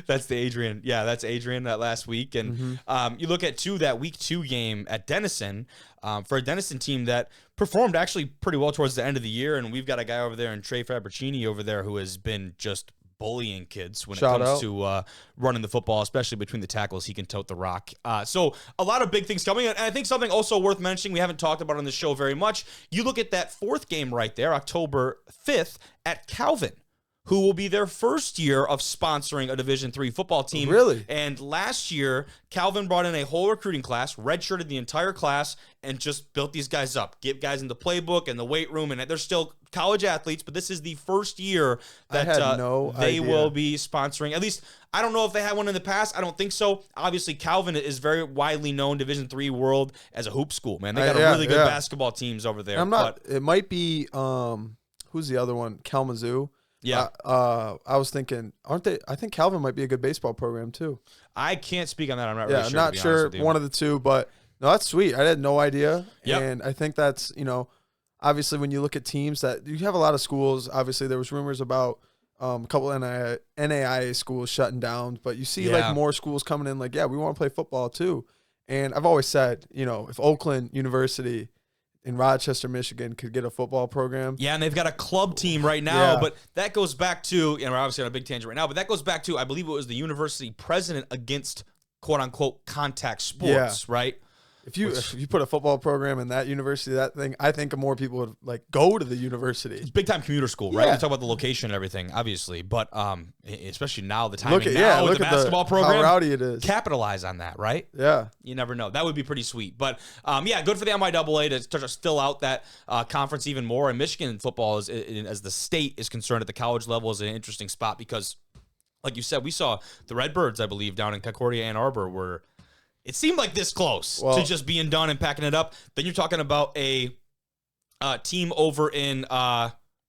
That's the Adrian. Yeah, that's Adrian that last week. And you look at that week 2 game at Denison, for a Denison team that performed actually pretty well towards the end of the year. And we've got a guy over there in Trey Fabricini over there who has been just bullying kids when it comes to running the football, especially between the tackles. He can tote the rock. So a lot of big things coming. And I think something also worth mentioning, we haven't talked about on the show very much. You look at that 4th game right there, October 5th at Calvin, who will be their first year of sponsoring a Division III football team. Really? And last year, Calvin brought in a whole recruiting class, redshirted the entire class, and just built these guys up. Get guys in the playbook and the weight room, and they're still college athletes, but this is the first year that they will be sponsoring. At least, I don't know if they had one in the past. I don't think so. Obviously, Calvin is very widely known Division III world as a hoop school, man. They got a really good basketball teams over there. It might be, who's the other one? Kalamazoo. Yeah. I was thinking, aren't they? I think Calvin might be a good baseball program too. I can't speak on that. I'm not really sure. I'm not sure. One of the two, but no, that's sweet. I had no idea. Yep. And I think that's, you know, obviously when you look at teams that you have a lot of schools, obviously there was rumors about a couple NAIA schools shutting down, but you see like more schools coming in like, yeah, we want to play football too. And I've always said, you know, if Oakland University in Rochester, Michigan could get a football program. Yeah, and they've got a club team right now, but that goes back to, and we're obviously on a big tangent right now, but that goes back to, I believe it was the university president against quote-unquote contact sports, right? If you put a football program in that university, that thing, I think more people would like go to the university. It's big time commuter school, right? We talk about the location and everything, obviously, but especially now the timing with the basketball program, how rowdy it is. Capitalize on that, right? Yeah, you never know. That would be pretty sweet, but good for the MIAA to fill out that conference even more. And Michigan football is, as the state is concerned at the college level, is an interesting spot because, like you said, we saw the Redbirds, I believe, down in Concordia, Ann Arbor, were. It seemed like this close to just being done and packing it up. Then you're talking about a team over in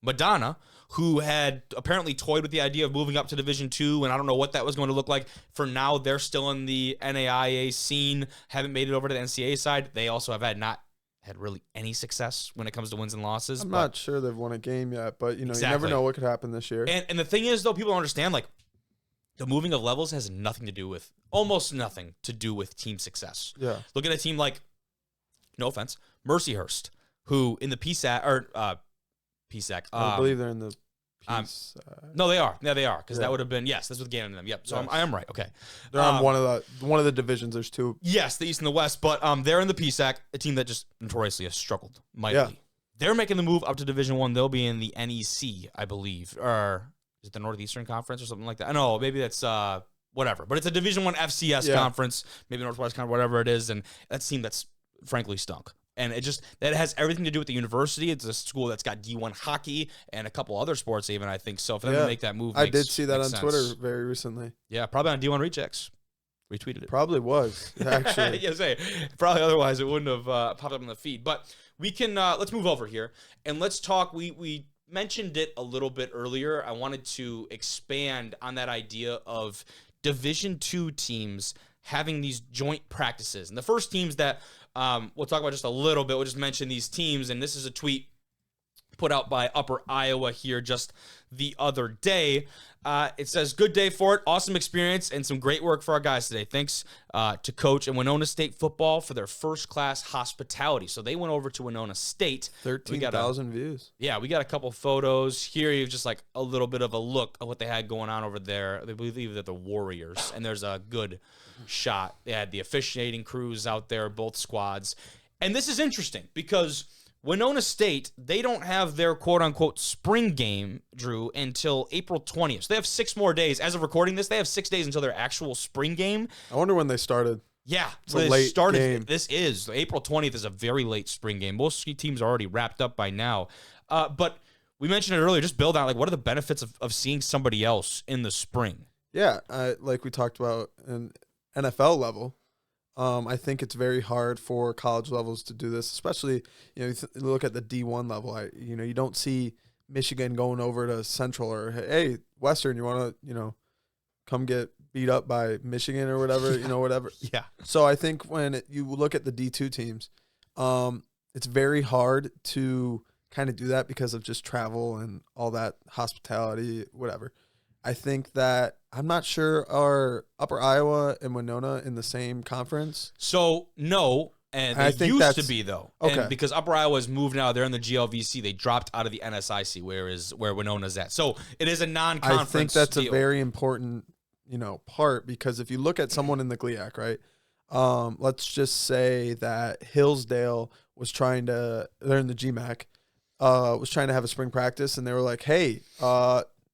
Madonna who had apparently toyed with the idea of moving up to Division II, and I don't know what that was going to look like. For now, they're still in the NAIA scene, haven't made it over to the NCAA side. They also have not had really any success when it comes to wins and losses. I'm not sure they've won a game yet, but you never know what could happen this year. And the thing is, though, people don't understand, like, the moving of levels has almost nothing to do with team success. Yeah. Look at a team like, no offense, Mercyhurst, who in the PSAC, PSAC. I believe they're in the PSAC. No, they are. Yeah, they are. Because that would have been, that's with Gannon and them. Yep. So I am right. Okay. They're on one of the divisions. There's 2. Yes, the East and the West. But they're in the PSAC, a team that just notoriously has struggled mightily. Yeah. They're making the move up to Division I. They'll be in the NEC, I believe. Or is it the Northeastern Conference or something like that? I know, maybe that's whatever. But it's a Division I FCS conference, maybe Northwest Conference, whatever it is, and that's a team that's frankly stunk. And that has everything to do with the university. It's a school that's got D1 hockey and a couple other sports even, I think. So for them to make that move I did see that on Twitter very recently. Yeah, probably on D1 Rechecks. Retweeted it. Probably was, actually. Probably otherwise it wouldn't have popped up on the feed. But we can, let's move over here and let's talk, we mentioned it a little bit earlier. I wanted to expand on that idea of Division II teams having these joint practices. And the first teams that we'll talk about just a little bit, we'll just mention these teams. And this is a tweet put out by Upper Iowa here just the other day. It says, good day for it. Awesome experience and some great work for our guys today. Thanks to Coach and Winona State football for their first-class hospitality. So they went over to Winona State. 13,000 views. Yeah, we got a couple photos. Here you have just like a little bit of a look of what they had going on over there. They believe that the Warriors, and there's a good shot. They had the officiating crews out there, both squads. And this is interesting because Winona State, they don't have their quote-unquote spring game, Drew, until April 20th. So they have 6 more days. As of recording this, they have 6 days until their actual spring game. I wonder when they started. Yeah, it's a late game. This is April 20th is a very late spring game. Most teams are already wrapped up by now. But we mentioned it earlier. Just build out, like, what are the benefits of seeing somebody else in the spring? Yeah, like we talked about in NFL level. I think it's very hard for college levels to do this, especially, you look at the D1 level. You don't see Michigan going over to Central or, hey, Western, you want to, come get beat up by Michigan or whatever, whatever. Yeah. So I think when you look at the D2 teams, it's very hard to kind of do that because of just travel and all that hospitality, whatever. I think that I'm not sure are Upper Iowa and Winona in the same conference. So no, and I they think used to be though. Okay. And because Upper Iowa has moved now, they're in the GLVC. They dropped out of the NSIC, where Winona's at. So it is a non-conference. I think that's deal. a very important, part, because if you look at someone in the GLIAC, right? Let's just say that Hillsdale was they're in the GMAC, was trying to have a spring practice, and they were like, hey,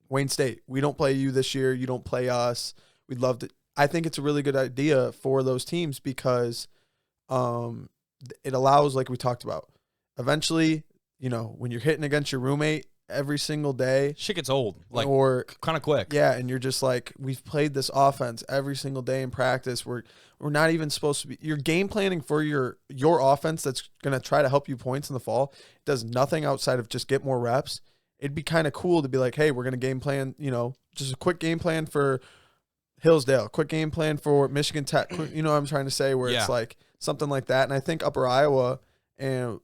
Wayne State, we don't play you this year. You don't play us. We'd love to. I think it's a really good idea for those teams because it allows, like we talked about, eventually, when you're hitting against your roommate every single day. Shit gets old, like, or kind of quick. Yeah, and you're just like, we've played this offense every single day in practice. We're not even supposed to be. You're game planning for your offense that's going to try to help you points in the fall. It does nothing outside of just get more reps. It'd be kind of cool to be like, hey, we're going to game plan, just a quick game plan for Hillsdale, quick game plan for Michigan Tech. What I'm trying to say, where it's like something like that. And I think Upper Iowa and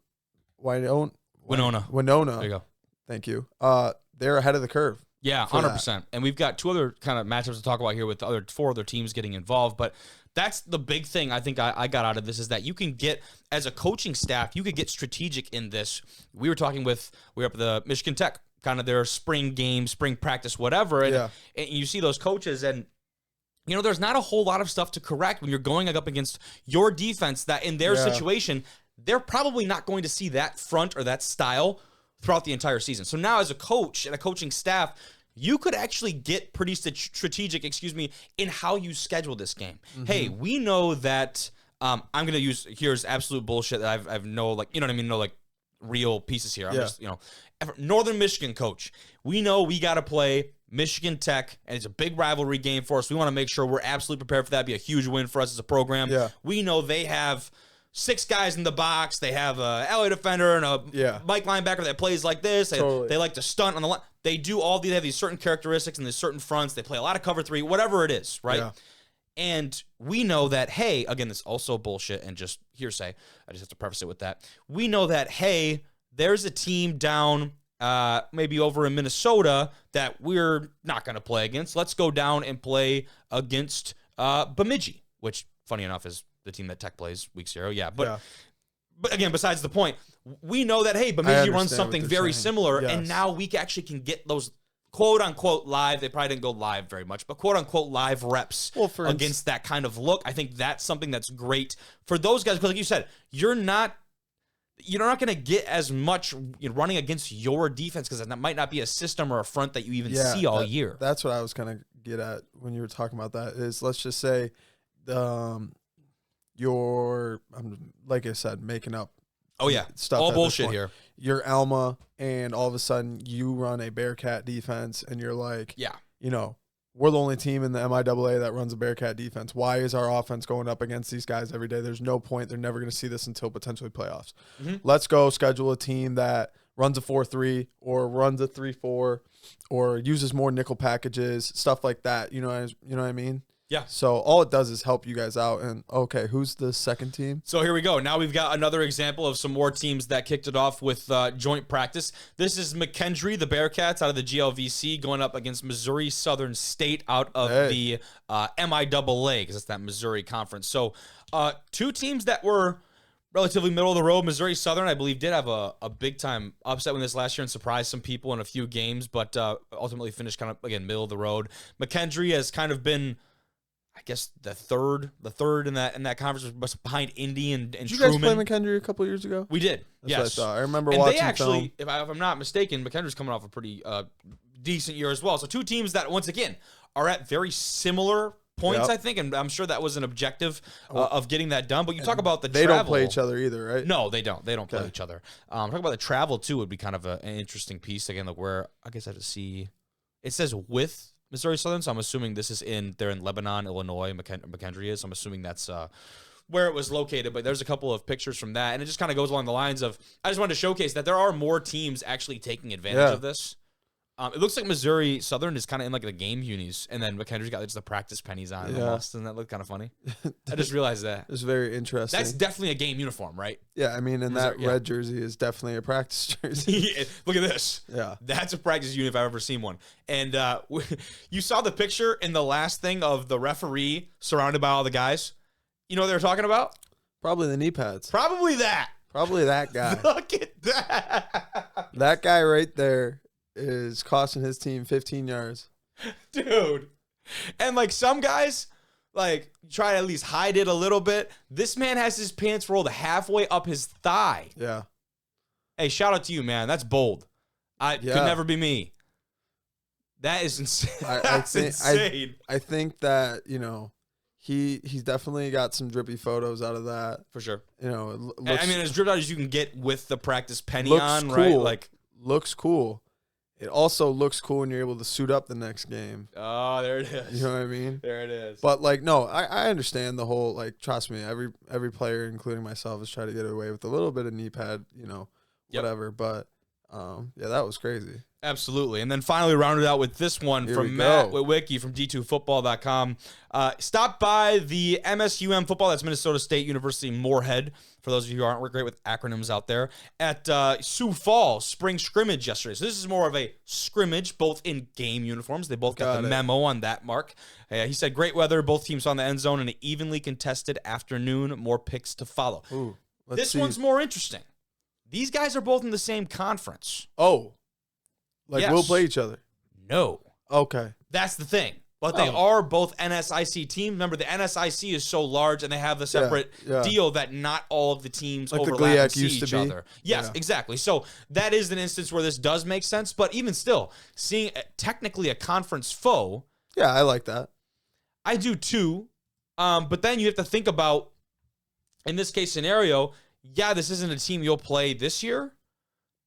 Winona. There you go. Thank you. They're ahead of the curve. Yeah, 100%. And we've got 2 other kind of matchups to talk about here with 4 other teams getting involved. But that's the big thing I think I got out of this is that you can get, as a coaching staff, you could get strategic in this. We were up at the Michigan Tech, kind of their spring game, spring practice, whatever. And you see those coaches and, there's not a whole lot of stuff to correct when you're going up against your defense that in their situation, they're probably not going to see that front or that style throughout the entire season. So now as a coach and a coaching staff, you could actually get pretty strategic, in how you schedule this game. Mm-hmm. Hey, we know that I'm going to use, here's absolute bullshit that I've no, like, no, like, real pieces here. I'm just, Northern Michigan coach. We know we got to play Michigan Tech, and it's a big rivalry game for us. We want to make sure we're absolutely prepared for that. Be a huge win for us as a program. Yeah. We know they have 6 guys in the box. They have a LA defender and a Mike linebacker that plays like this. They like to stunt on the line. They do all these, they have these certain characteristics and these certain fronts. They play a lot of cover 3, whatever it is, right? Yeah. And we know that, hey, again, this is also bullshit and just hearsay. I just have to preface it with that. We know that, hey, there's a team down maybe over in Minnesota that we're not going to play against. Let's go down and play against Bemidji, which, funny enough, is the team that Tech plays week 0. Yeah, but again, besides the point, we know that, hey, Bemidji runs something very similar, and now we actually can get those quote-unquote live, they probably didn't go live very much, but quote-unquote live reps against that kind of look. I think that's something that's great for those guys, because like you said, you're not going to get as much running against your defense, because that might not be a system or a front that you even see all year. That's what I was going to get at when you were talking about that, is let's just say like I said, making up stuff. All bullshit here. You're Alma, and all of a sudden you run a Bearcat defense, and you're like, we're the only team in the MIAA that runs a Bearcat defense. Why is our offense going up against these guys every day? There's no point. They're never going to see this until potentially playoffs. Mm-hmm. Let's go schedule a team that runs a 4-3 or runs a 3-4 or uses more nickel packages, stuff like that. You know what I mean? Yeah. So all it does is help you guys out. And, okay, who's the second team? So here we go. Now we've got another example of some more teams that kicked it off with joint practice. This is McKendree, the Bearcats, out of the GLVC, going up against Missouri Southern State out of the MIAA, because it's that Missouri conference. So 2 teams that were relatively middle of the road. Missouri Southern, I believe, did have a big-time upset win this last year and surprised some people in a few games, but ultimately finished kind of, again, middle of the road. McKendree has kind of been, I guess the third in that conference was behind Indy and Did you Truman. guys play McKendree a couple years ago? We did. That's yes. what I thought. I remember and watching they actually, film. if I'm not mistaken, McKendree's coming off a pretty decent year as well. So two teams that, once again, are at very similar points, Yep. I think, and I'm sure that was an objective of getting that done. But you talk about the They travel. don't play each other either, right? No, they don't. They don't play each other. Talk about the travel, too, would be kind of an interesting piece. Again, like where, I guess I have to see. It says with Missouri Southern, so I'm assuming this is they're in Lebanon, Illinois, McKendree is. So I'm assuming that's where it was located. But there's a couple of pictures from that, and it just kind of goes along the lines of, I just wanted to showcase that there are more teams actually taking advantage of this. It looks like Missouri Southern is kind of in like the game unis, and then McKendree's got just the practice pennies on. Yeah. Almost. Doesn't that look kind of funny? I just realized that. It's very interesting. That's definitely a game uniform, right? Yeah, I mean, and Missouri, that red jersey is definitely a practice jersey. Look at this. Yeah. That's a practice unit if I've ever seen one. And you saw the picture in the last thing of the referee surrounded by all the guys. You know what they were talking about? Probably the knee pads. Probably that. Probably that guy. Look at that. That guy right there is costing his team 15 yards. Dude. And like some guys, like try to at least hide it a little bit. This man has his pants rolled halfway up his thigh. Yeah. Hey, shout out to you, man. That's bold. Could never be me. That is insane. That's insane. I think that, you know, he's definitely got some drippy photos out of that. For sure. You know, I mean, as dripped out as you can get with the practice penny looks on, cool. right? Like, looks cool. It also looks cool when you're able to suit up the next game. oh, there it is. You know what I mean? There it is. But like, no, I understand the whole, like, trust me, every player, including myself, is trying to get away with a little bit of knee pad, you know, whatever. But yeah, that was crazy. Absolutely. And then finally rounded out with this one from Matt Witwicky from D2Football.com. Stop by the MSUM football, that's Minnesota State University Moorhead, for those of you who aren't great with acronyms out there, at Sioux Falls spring scrimmage yesterday. So this is more of a scrimmage, both in game uniforms. They both got the memo on that, Mark. He said, great weather, both teams on the end zone, and an evenly contested afternoon, more picks to follow. Ooh, this one's more interesting. These guys are both in the same conference. Oh. Like, yes. we'll play each other? No. Okay. That's the thing. But they are both NSIC teams. Remember, the NSIC is so large, and they have the separate deal that not all of the teams like overlap the and GLIAC see used each to be. other. Yes, exactly. So that is an instance where this does make sense. But even still, seeing technically a conference foe. Yeah, I like that. I do too. But then you have to think about, in this case scenario, this isn't a team you'll play this year.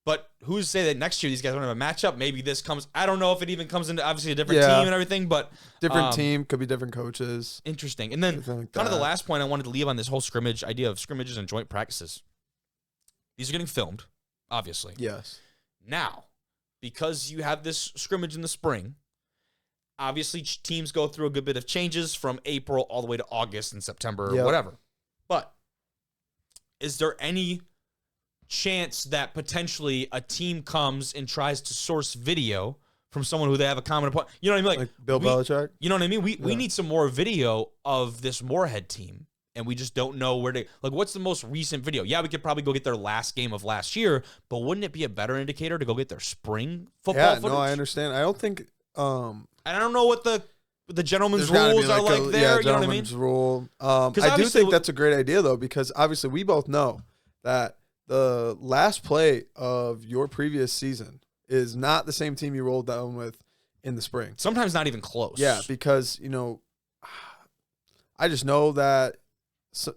But who's to say that next year these guys don't have a matchup? Maybe this comes. I don't know if it even comes into obviously a different team and everything, but different team could be different coaches. Interesting. And then kind of the last point I wanted to leave on this whole scrimmage idea of scrimmages and joint practices. These are getting filmed, obviously. Yes. Now, because you have this scrimmage in the spring, obviously teams go through a good bit of changes from April all the way to August and September or whatever. But is there any chance that potentially a team comes and tries to source video from someone who they have a common opponent? You know what I mean? Like Bill Belichick? You know what I mean? We need some more video of this Moorhead team, and we just don't know where to. Like, what's the most recent video? Yeah, we could probably go get their last game of last year, but wouldn't it be a better indicator to go get their spring football footage? No, I understand. I don't think. And I don't know what the gentleman's rules are like there. You know what I mean? Rule. I do think that's a great idea though, because obviously we both know that the last play of your previous season is not the same team you rolled down with in the spring. Sometimes not even close. Yeah, because, you know, I just know that,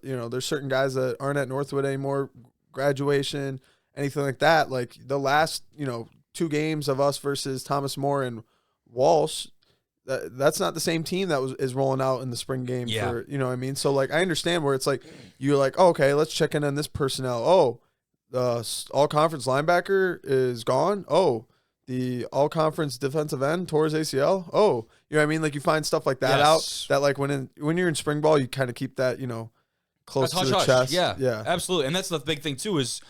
you know, there's certain guys that aren't at Northwood anymore, graduation, anything like that. Like the last, you know, 2 games of us versus Thomas More and Walsh, that's not the same team that is rolling out in the spring game for, you know what I mean? So like, I understand where it's like, you're like, oh, okay, let's check in on this personnel. Oh, the all-conference linebacker is gone. Oh, the all-conference defensive end tore his ACL. Oh, you know what I mean? Like you find stuff like that out that like when you're in spring ball, you kind of keep that, you know, close to the chest. Yeah, absolutely. And that's the big thing too is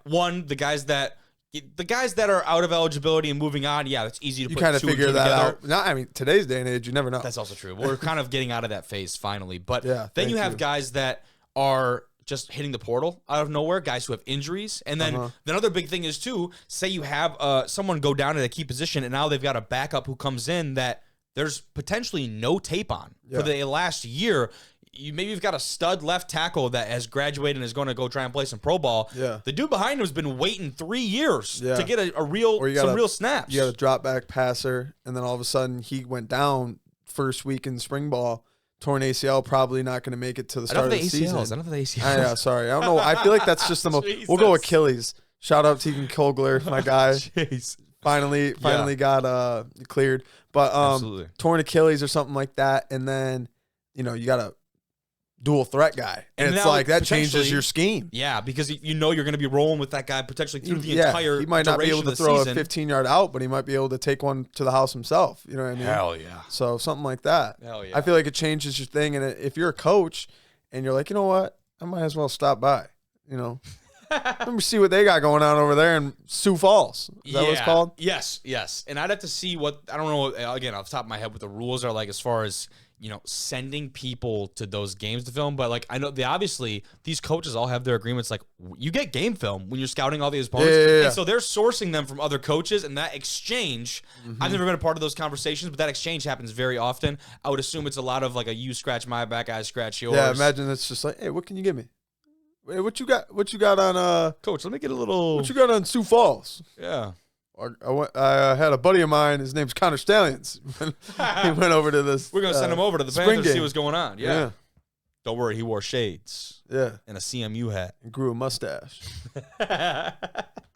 one, the guys that are out of eligibility and moving on, it's easy to you put kind of two and figure two that together. out. No, I mean, today's day and age, you never know. That's also true. We're kind of getting out of that phase finally. But then thank you have guys that are just hitting the portal out of nowhere, guys who have injuries. And then the other big thing is too, say you have someone go down at a key position and now they've got a backup who comes in that there's potentially no tape on for the last year. You've got a stud left tackle that has graduated and is going to go try and play some pro ball. Yeah. The dude behind him has been waiting 3 years to get some real snaps. You got a drop back passer, and then all of a sudden he went down first week in spring ball. Torn ACL, probably not going to make it to the start of the season. I don't know the ACLs. Yeah, sorry. I don't know. I feel like that's just the most. We'll go Achilles. Shout out Tegan Kogler, my guy. Jeez. Finally got cleared. But torn Achilles or something like that, and then you got a dual threat guy, and it's like that changes your scheme. Yeah, because you're going to be rolling with that guy potentially through the entire. He might not be able to throw a 15-yard out, but he might be able to take one to the house himself. You know what I mean? Hell yeah. So something like that. Hell yeah. I feel like it changes your thing, and if you're a coach and you're like, you know what, I might as well stop by. Let me see what they got going on over there in Sioux Falls. Is that what it's called? Yes. And I'd have to see what, I don't know, again, off the top of my head, what the rules are like as far as, sending people to those games to film. But, I know obviously these coaches all have their agreements. You get game film when you're scouting all these opponents. Yeah. And so they're sourcing them from other coaches. And that exchange, I've never been a part of those conversations, but that exchange happens very often. I would assume it's a lot of a you scratch my back, I scratch yours. Yeah, imagine it's just like, hey, what can you give me? Hey, what you got on Coach, let me get a little. What you got on Sioux Falls? Yeah. I had a buddy of mine. His name's Connor Stallions. He went over to this. We're gonna send him over to the Panthers to see what's going on. Yeah. Don't worry, he wore shades. Yeah. And a CMU hat. And grew a mustache.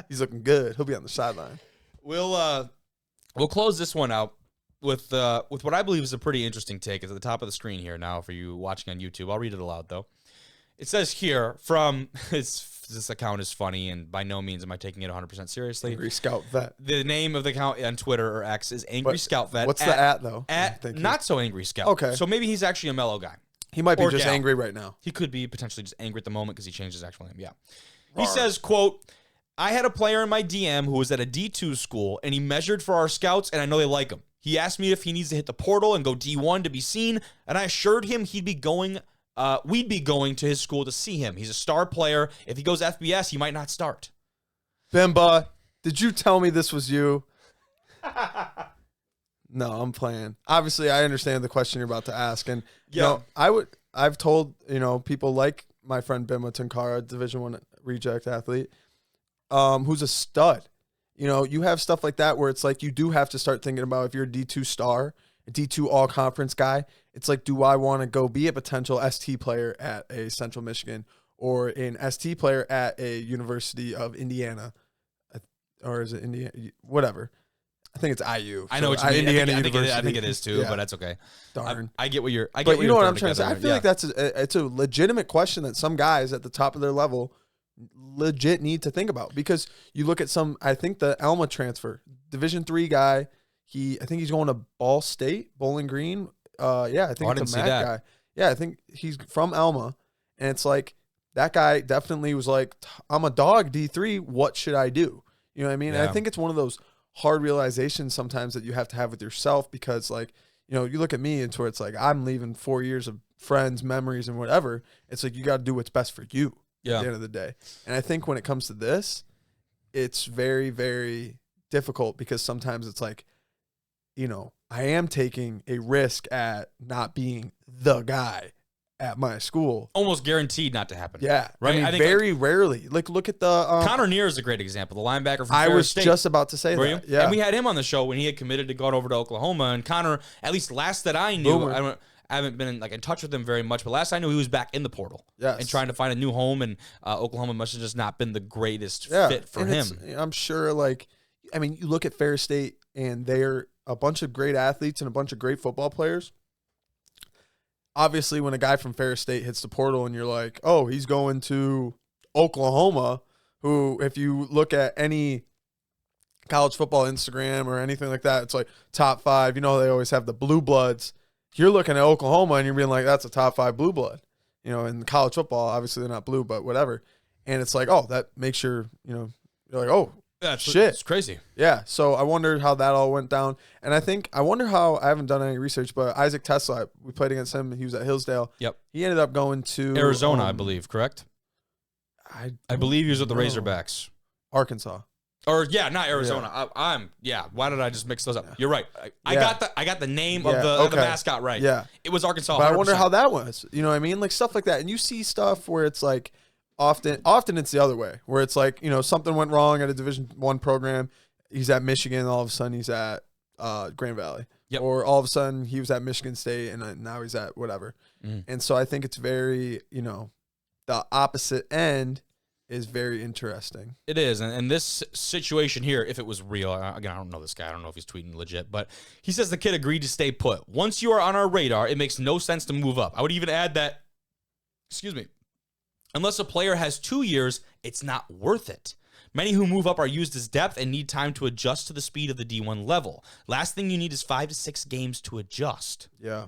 He's looking good. He'll be on the sideline. We'll close this one out with what I believe is a pretty interesting take. It's at the top of the screen here now for you watching on YouTube. I'll read it aloud though. It says here from this account is funny, and by no means am I taking it 100% seriously. Angry Scout Vet. The name of the account on Twitter or X is Angry Scout Vet. What's the at though? At not so angry Scout. Okay. So maybe he's actually a mellow guy. He might be just angry right now. He could be potentially just angry at the moment because he changed his actual name. Yeah. He says, quote, I had a player in my DM who was at a D2 school, and he measured for our scouts, and I know they like him. He asked me if he needs to hit the portal and go D1 to be seen, and I assured him we'd be going to his school to see him. He's a star player. If he goes FBS, he might not start. Bimba, did you tell me this was you? No, I'm playing. Obviously, I understand the question you're about to ask. And, I've told, people like my friend Bimba Tunkara, Division I reject athlete, who's a stud. You have stuff like that where it's like you do have to start thinking about if you're a D2 star, a D2 all-conference guy, it's like, do I want to go be a potential ST player at a Central Michigan or an ST player at a University of Indiana? Or is it Indiana? Whatever. I think it's IU. I know what you mean. Indiana University. I think it is too, but that's okay. Darn. I get what you're. But you know what I'm trying to say. I feel like it's a legitimate question that some guys at the top of their level legit need to think about, because you look at I think the Alma transfer, Division III guy. I think he's going to Ball State, Bowling Green. I think it's a Mac guy. Yeah, I think he's from Alma, and it's like that guy definitely was like, I'm a dog D3. What should I do? You know what I mean? Yeah. And I think it's one of those hard realizations sometimes that you have to have with yourself, because you look at me and where it's like I'm leaving 4 years of friends, memories, and whatever. It's like you got to do what's best for you at the end of the day. And I think when it comes to this, it's very, very difficult, because sometimes it's like, I am taking a risk at not being the guy at my school. Almost guaranteed not to happen. Yeah. Right? I think very rarely. Look at the... Connor Neer is a great example, the linebacker from I Ferris State. was just about to say Were that. You? Yeah. And we had him on the show when he had committed to going over to Oklahoma. And Connor, at least last that I knew, I haven't been in touch with him very much, but last I knew he was back in the portal and trying to find a new home, and Oklahoma must have just not been the greatest fit for him. I'm sure, you look at Ferris State, and they're a bunch of great athletes and a bunch of great football players. Obviously, when a guy from Ferris State hits the portal and you're like, oh, he's going to Oklahoma, who, if you look at any college football Instagram or anything like that, it's like top 5. They always have the blue bloods. You're looking at Oklahoma and you're being like, that's a top 5 blue blood. In college football, obviously they're not blue, but whatever. And it's like, oh, that makes you're like, oh, shit. It's crazy. Yeah. So I wondered how that all went down. And I wonder how, I haven't done any research, but Isaac Tesla, we played against him. He was at Hillsdale. Yep. He ended up going to Arizona, I believe, correct? I believe he was with the Razorbacks. Arkansas. Or not Arizona. Yeah. Why did I just mix those up? You're right. I got the name of the mascot right. Yeah, it was Arkansas. But 100%. I wonder how that was. You know what I mean? Like stuff like that, and you see stuff where it's like often it's the other way, where it's like something went wrong at a Division I program. He's at Michigan, and all of a sudden he's at Grand Valley. Yep. Or all of a sudden he was at Michigan State, and now he's at whatever. And so I think it's very the opposite end is very interesting. It is. And this situation here, if it was real, again, I don't know this guy. I don't know if he's tweeting legit, but he says the kid agreed to stay put. Once you are on our radar, it makes no sense to move up. I would even add that, unless a player has 2 years, it's not worth it. Many who move up are used as depth and need time to adjust to the speed of the D1 level. Last thing you need is 5 to 6 games to adjust. Yeah.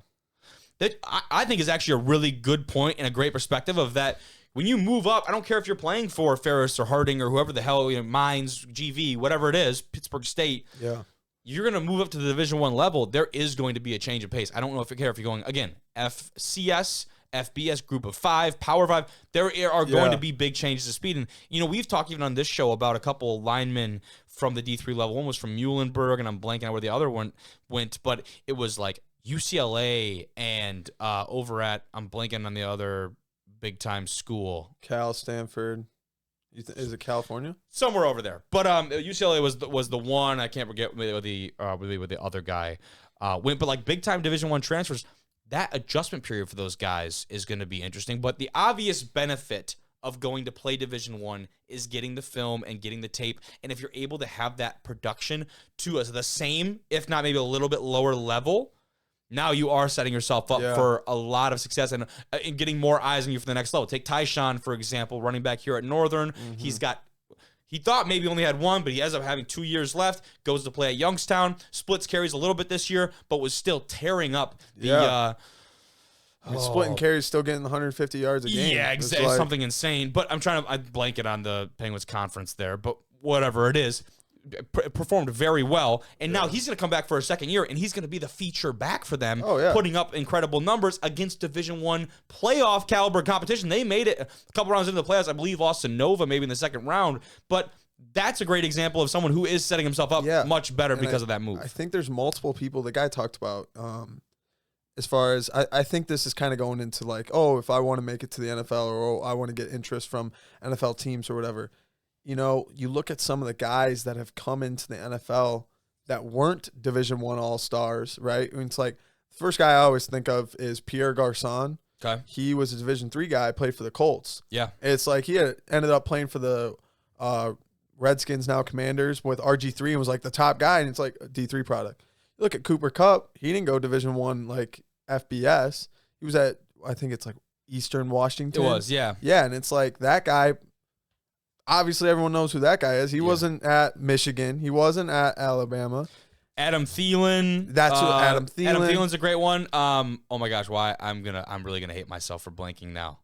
That I think is actually a really good point and a great perspective of that. When you move up, I don't care if you're playing for Ferris or Harding or whoever the hell, Mines, GV, whatever it is, Pittsburgh State. Yeah. You're going to move up to the Division I level. There is going to be a change of pace. I don't know if you care if you're going, again, FCS, FBS, Group of 5, Power 5. There are going to be big changes of speed. And, we've talked even on this show about a couple linemen from the D3 level. One was from Muhlenberg, and I'm blanking out where the other one went, but it was like UCLA and over at, I'm blanking on the other big-time school. Cal, Stanford. Is it California? Somewhere over there. But UCLA was the one. I can't forget where the other guy went. But like big-time Division I transfers, that adjustment period for those guys is going to be interesting. But the obvious benefit of going to play Division I is getting the film and getting the tape. And if you're able to have that production to the same, if not maybe a little bit lower level, now you are setting yourself up for a lot of success and getting more eyes on you for the next level. Take Tyshawn, for example, running back here at Northern. He thought maybe only had 1, but he ends up having 2 years left, goes to play at Youngstown, splits carries a little bit this year, but was still tearing up the splitting carries, still getting 150 yards a game. Yeah, exactly. Like, something insane. But I blanket on the Penguins conference there, but whatever it is. Performed very well, and now he's going to come back for a second year, and he's going to be the feature back for them, putting up incredible numbers against Division I playoff caliber competition. They made it a couple rounds into the playoffs. I believe lost to Nova maybe in the second round, but that's a great example of someone who is setting himself up much better because of that move. I think there's multiple people the guy talked about as far as I think this is kind of going into like, if I want to make it to the NFL or I want to get interest from NFL teams or whatever. You look at some of the guys that have come into the NFL that weren't Division I All-Stars, right? I mean, it's like the first guy I always think of is Pierre Garcon. Okay. He was a Division III guy, played for the Colts. Yeah. It's like he ended up playing for the Redskins, now Commanders, with RG3 and was like the top guy, and it's like a D3 product. You look at Cooper Kupp. He didn't go Division I like FBS. He was at, I think it's like Eastern Washington. It was, yeah. Yeah, and it's like that guy. Obviously, everyone knows who that guy is. He wasn't at Michigan. He wasn't at Alabama. Adam Thielen. That's who Adam Thielen. Adam Thielen's a great one. Oh my gosh, why I'm really gonna hate myself for blanking now.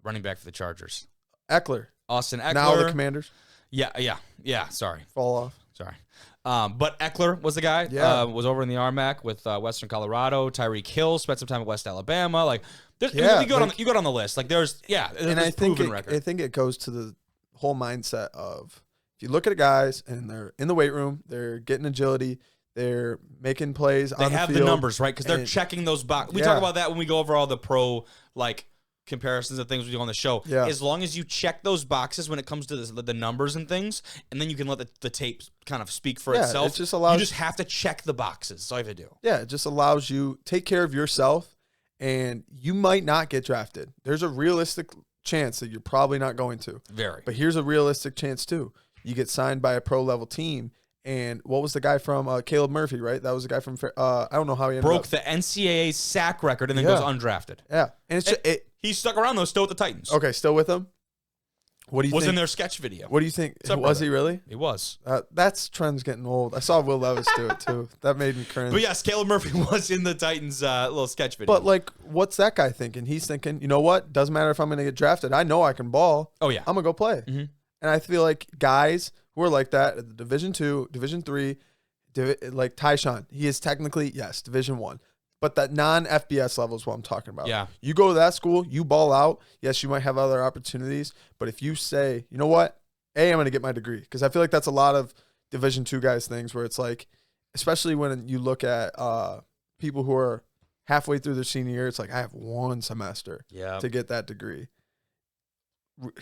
Running back for the Chargers. Eckler. Austin Eckler. Now the Commanders. Yeah. Sorry. Fall off. Sorry. But Eckler was the guy. Yeah. Was over in the RMAC with Western Colorado. Tyreek Hill spent some time at West Alabama. Like, you go down the list. Like, there's and I think it goes to the whole mindset of if you look at guys and they're in the weight room, they're getting agility, they're making plays on the field. They have the numbers, right? Because they're checking those boxes. We talk about that when we go over all the pro comparisons and things we do on the show. Yeah. As long as you check those boxes when it comes to the numbers and things, and then you can let the tape kind of speak for itself. It just allows, you just have to check the boxes. That's all you have to do. Yeah, it just allows you take care of yourself, and you might not get drafted. There's a realistic chance that you're probably not going to. Very. But here's a realistic chance too. You get signed by a pro level team, and what was the guy from Caleb Murphy, right? That was the guy from I don't know how he ended up. The NCAA sack record and then goes undrafted. Yeah, and he stuck around though, still with the Titans. Okay, still with them. What do you think? Was in their sketch video. What do you think? Was he really? He was. That's trend's getting old. I saw Will Levis do it too. That made me cringe. But yes, Caleb Murphy was in the Titans little sketch video. But like, what's that guy thinking? He's thinking, you know what? Doesn't matter if I'm going to get drafted. I know I can ball. Oh yeah, I'm gonna go play. Mm-hmm. And I feel like guys who are like that at the Division II, Division III, like Tyshawn, he is technically Division I. But that non-FBS level is what I'm talking about. Yeah. You go to that school, you ball out. Yes, you might have other opportunities. But if you say, you know what? I'm going to get my degree. Because I feel like that's a lot of Division II guys things where it's like, especially when you look at people who are halfway through their senior year, it's like, I have 1 semester to get that degree.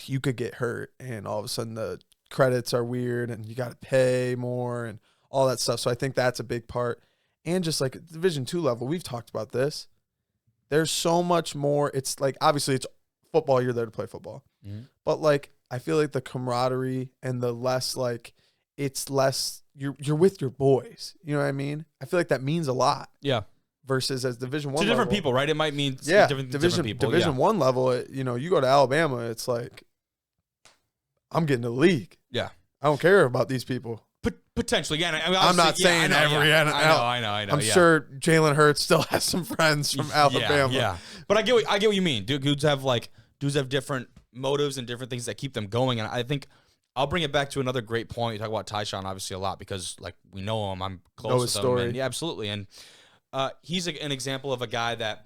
You could get hurt, and all of a sudden the credits are weird, and you got to pay more and all that stuff. So I think that's a big part. And just like Division II level, we've talked about this. There's so much more. It's like, obviously it's football. You're there to play football. Mm-hmm. But like, I feel like the camaraderie and the less like, it's less, you're with your boys. You know what I mean? I feel like that means a lot. Yeah. Versus as Division I to different level, people, right? It might mean different people. Division I level, you go to Alabama, it's like, I'm getting to the league. Yeah. I don't care about these people. Potentially, yeah. I mean, I'm not saying every NFL. I know. I'm sure Jalen Hurts still has some friends from Alabama. Yeah. But I get what you mean. Dudes have different motives and different things that keep them going. And I think I'll bring it back to another great point. You talk about Tyshawn obviously a lot because like we know him. I'm close with him. Story. And, yeah, absolutely. And he's an example of a guy that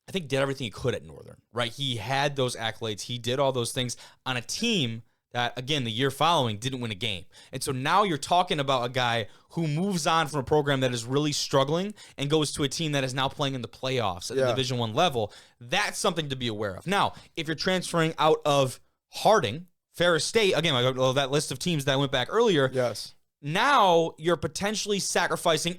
I think did everything he could at Northern. Right? He had those accolades. He did all those things on a team that, again, the year following didn't win a game. And so now you're talking about a guy who moves on from a program that is really struggling and goes to a team that is now playing in the playoffs at the Division I level. That's something to be aware of. Now, if you're transferring out of Harding, Ferris State, again, that list of teams that I went back earlier, yes. Now you're potentially sacrificing,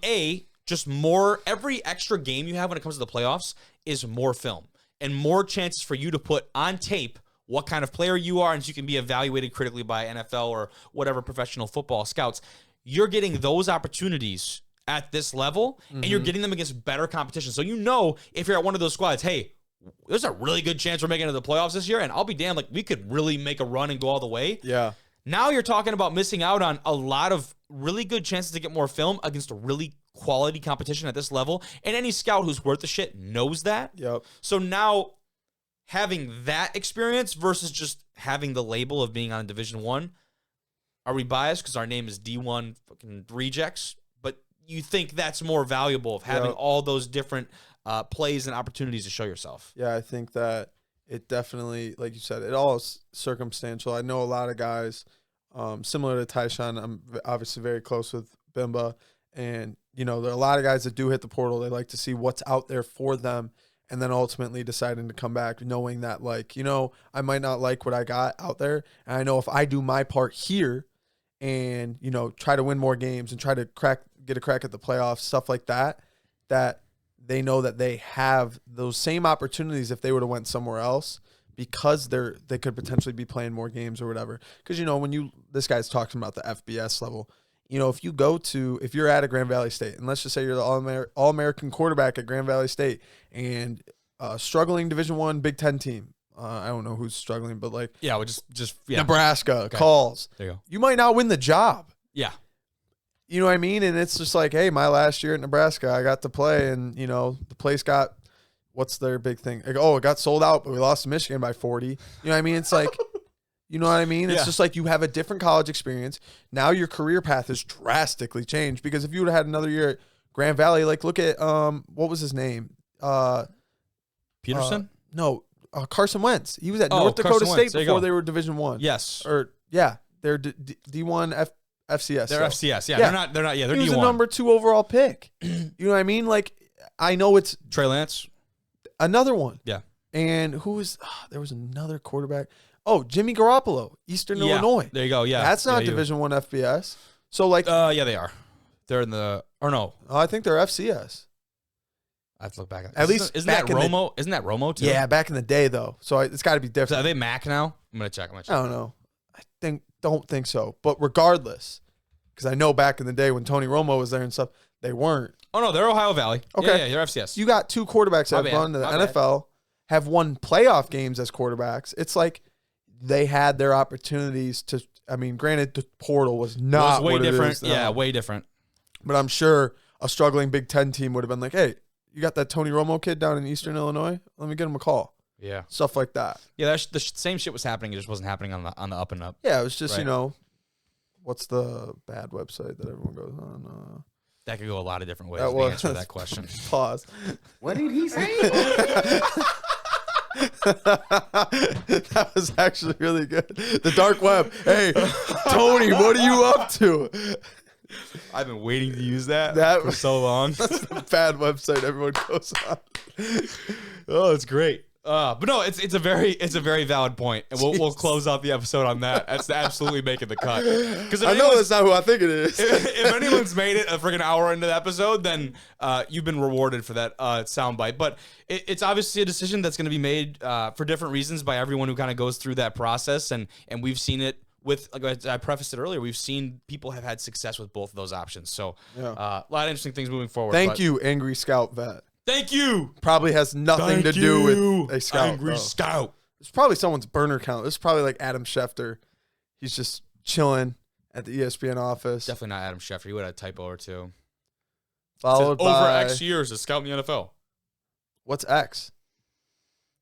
just more, every extra game you have when it comes to the playoffs is more film and more chances for you to put on tape what kind of player you are, and so you can be evaluated critically by NFL or whatever professional football scouts. You're getting those opportunities at this level, and you're getting them against better competition. So if you're at one of those squads, hey, there's a really good chance we're making it to the playoffs this year, and I'll be damned, like we could really make a run and go all the way. Yeah. Now you're talking about missing out on a lot of really good chances to get more film against a really quality competition at this level, and any scout who's worth the shit knows that. Yep. So now having that experience versus just having the label of being on Division I, are we biased because our name is D1 fucking rejects? But you think that's more valuable of having all those different plays and opportunities to show yourself? Yeah, I think that it definitely, like you said, it all is circumstantial. I know a lot of guys similar to Tyshawn. I'm obviously very close with Bimba, and there are a lot of guys that do hit the portal. They like to see what's out there for them. And then ultimately deciding to come back knowing that, I might not like what I got out there. And I know if I do my part here and, try to win more games and try to get a crack at the playoffs, stuff like that, that they know that they have those same opportunities if they would have went somewhere else because they could potentially be playing more games or whatever. Because, this guy's talking about the FBS level. If you're at a Grand Valley State, and let's just say you're the All-American quarterback at Grand Valley State and struggling Division I Big Ten team. I don't know who's struggling, but Nebraska calls. There you go. You might not win the job. Yeah. You know what I mean? And it's just like, hey, my last year at Nebraska, I got to play, and, the place got, what's their big thing? Like, it got sold out, but we lost to Michigan by 40. You know what I mean? It's like... You know what I mean? It's just like you have a different college experience. Now your career path has drastically changed because if you would have had another year at Grand Valley, look at what was his name? Peterson? No, Carson Wentz. He was at North Dakota State before they were Division I. Yes. They're D1 FCS. They're FCS. Yeah. They're not. Yeah, they're D1. He was D1. the number 2 overall pick. You know what I mean? I know it's Trey Lance. Another one. Yeah. And there was another quarterback. Oh, Jimmy Garoppolo, Eastern Illinois. There you go. Yeah. That's not Division I FBS. So yeah, they are. They're in the, or no. I think they're FCS. I have to look back. At least isn't that Romo? Isn't that Romo too? Yeah, back in the day though. So it's got to be different. So are they MAC now? I'm gonna check. I don't know. Don't think so. But regardless, because I know back in the day when Tony Romo was there and stuff, they weren't. Oh no, they're Ohio Valley. Okay, yeah, they're FCS. You got 2 quarterbacks that have gone to the NFL, have won playoff games as quarterbacks. It's like they had their opportunities to. I mean, granted, the portal was not way different. Yeah, way different. But I'm sure a struggling Big Ten team would have been like, "Hey, you got that Tony Romo kid down in Eastern Illinois? Let me get him a call." Yeah, stuff like that. Yeah, the same shit was happening. It just wasn't happening on the up and up. Yeah, it was just what's the bad website that everyone goes on? That could go a lot of different ways to answer that question. Pause. What did he say? That was actually really good. The dark web. Hey, Tony, what are you up to? I've been waiting to use that That for so long. That's a bad website everyone goes on. Oh, it's great. But no, it's a very valid point, and we'll close out the episode on that. That's absolutely making the cut. Because I know that's not who I think it is. If anyone's made it a freaking hour into the episode, then you've been rewarded for that soundbite. But it's obviously a decision that's going to be made for different reasons by everyone who kind of goes through that process, and we've seen it with, like I prefaced it earlier, we've seen people have had success with both of those options. So a lot of interesting things moving forward. Thank you, Angry Scout Vet. Thank you. Probably has nothing to do with a scout. Angry Scout. It's probably someone's burner count. It's probably like Adam Schefter. He's just chilling at the ESPN office. Definitely not Adam Schefter. He would have a typo or two. Followed by over X years as scout in the NFL. What's X?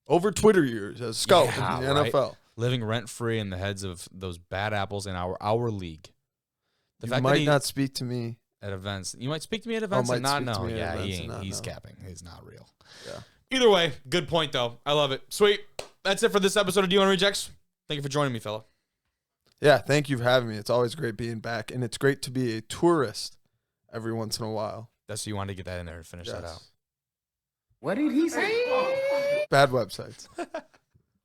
Over Twitter years as scout in the right? NFL. Living rent free in the heads of those bad apples in our league. The You fact might that not speak to me. at events. You might speak to me at events and not know. Yeah, he ain't. He's capping. He's not real. Yeah. Either way, good point though. I love it. Sweet. That's it for this episode of D1R Rejects. Thank you for joining me, fella. Yeah, thank you for having me. It's always great being back, and it's great to be a tourist every once in a while. That's you wanted to get that in there and finish that out. What did he say? Bad websites.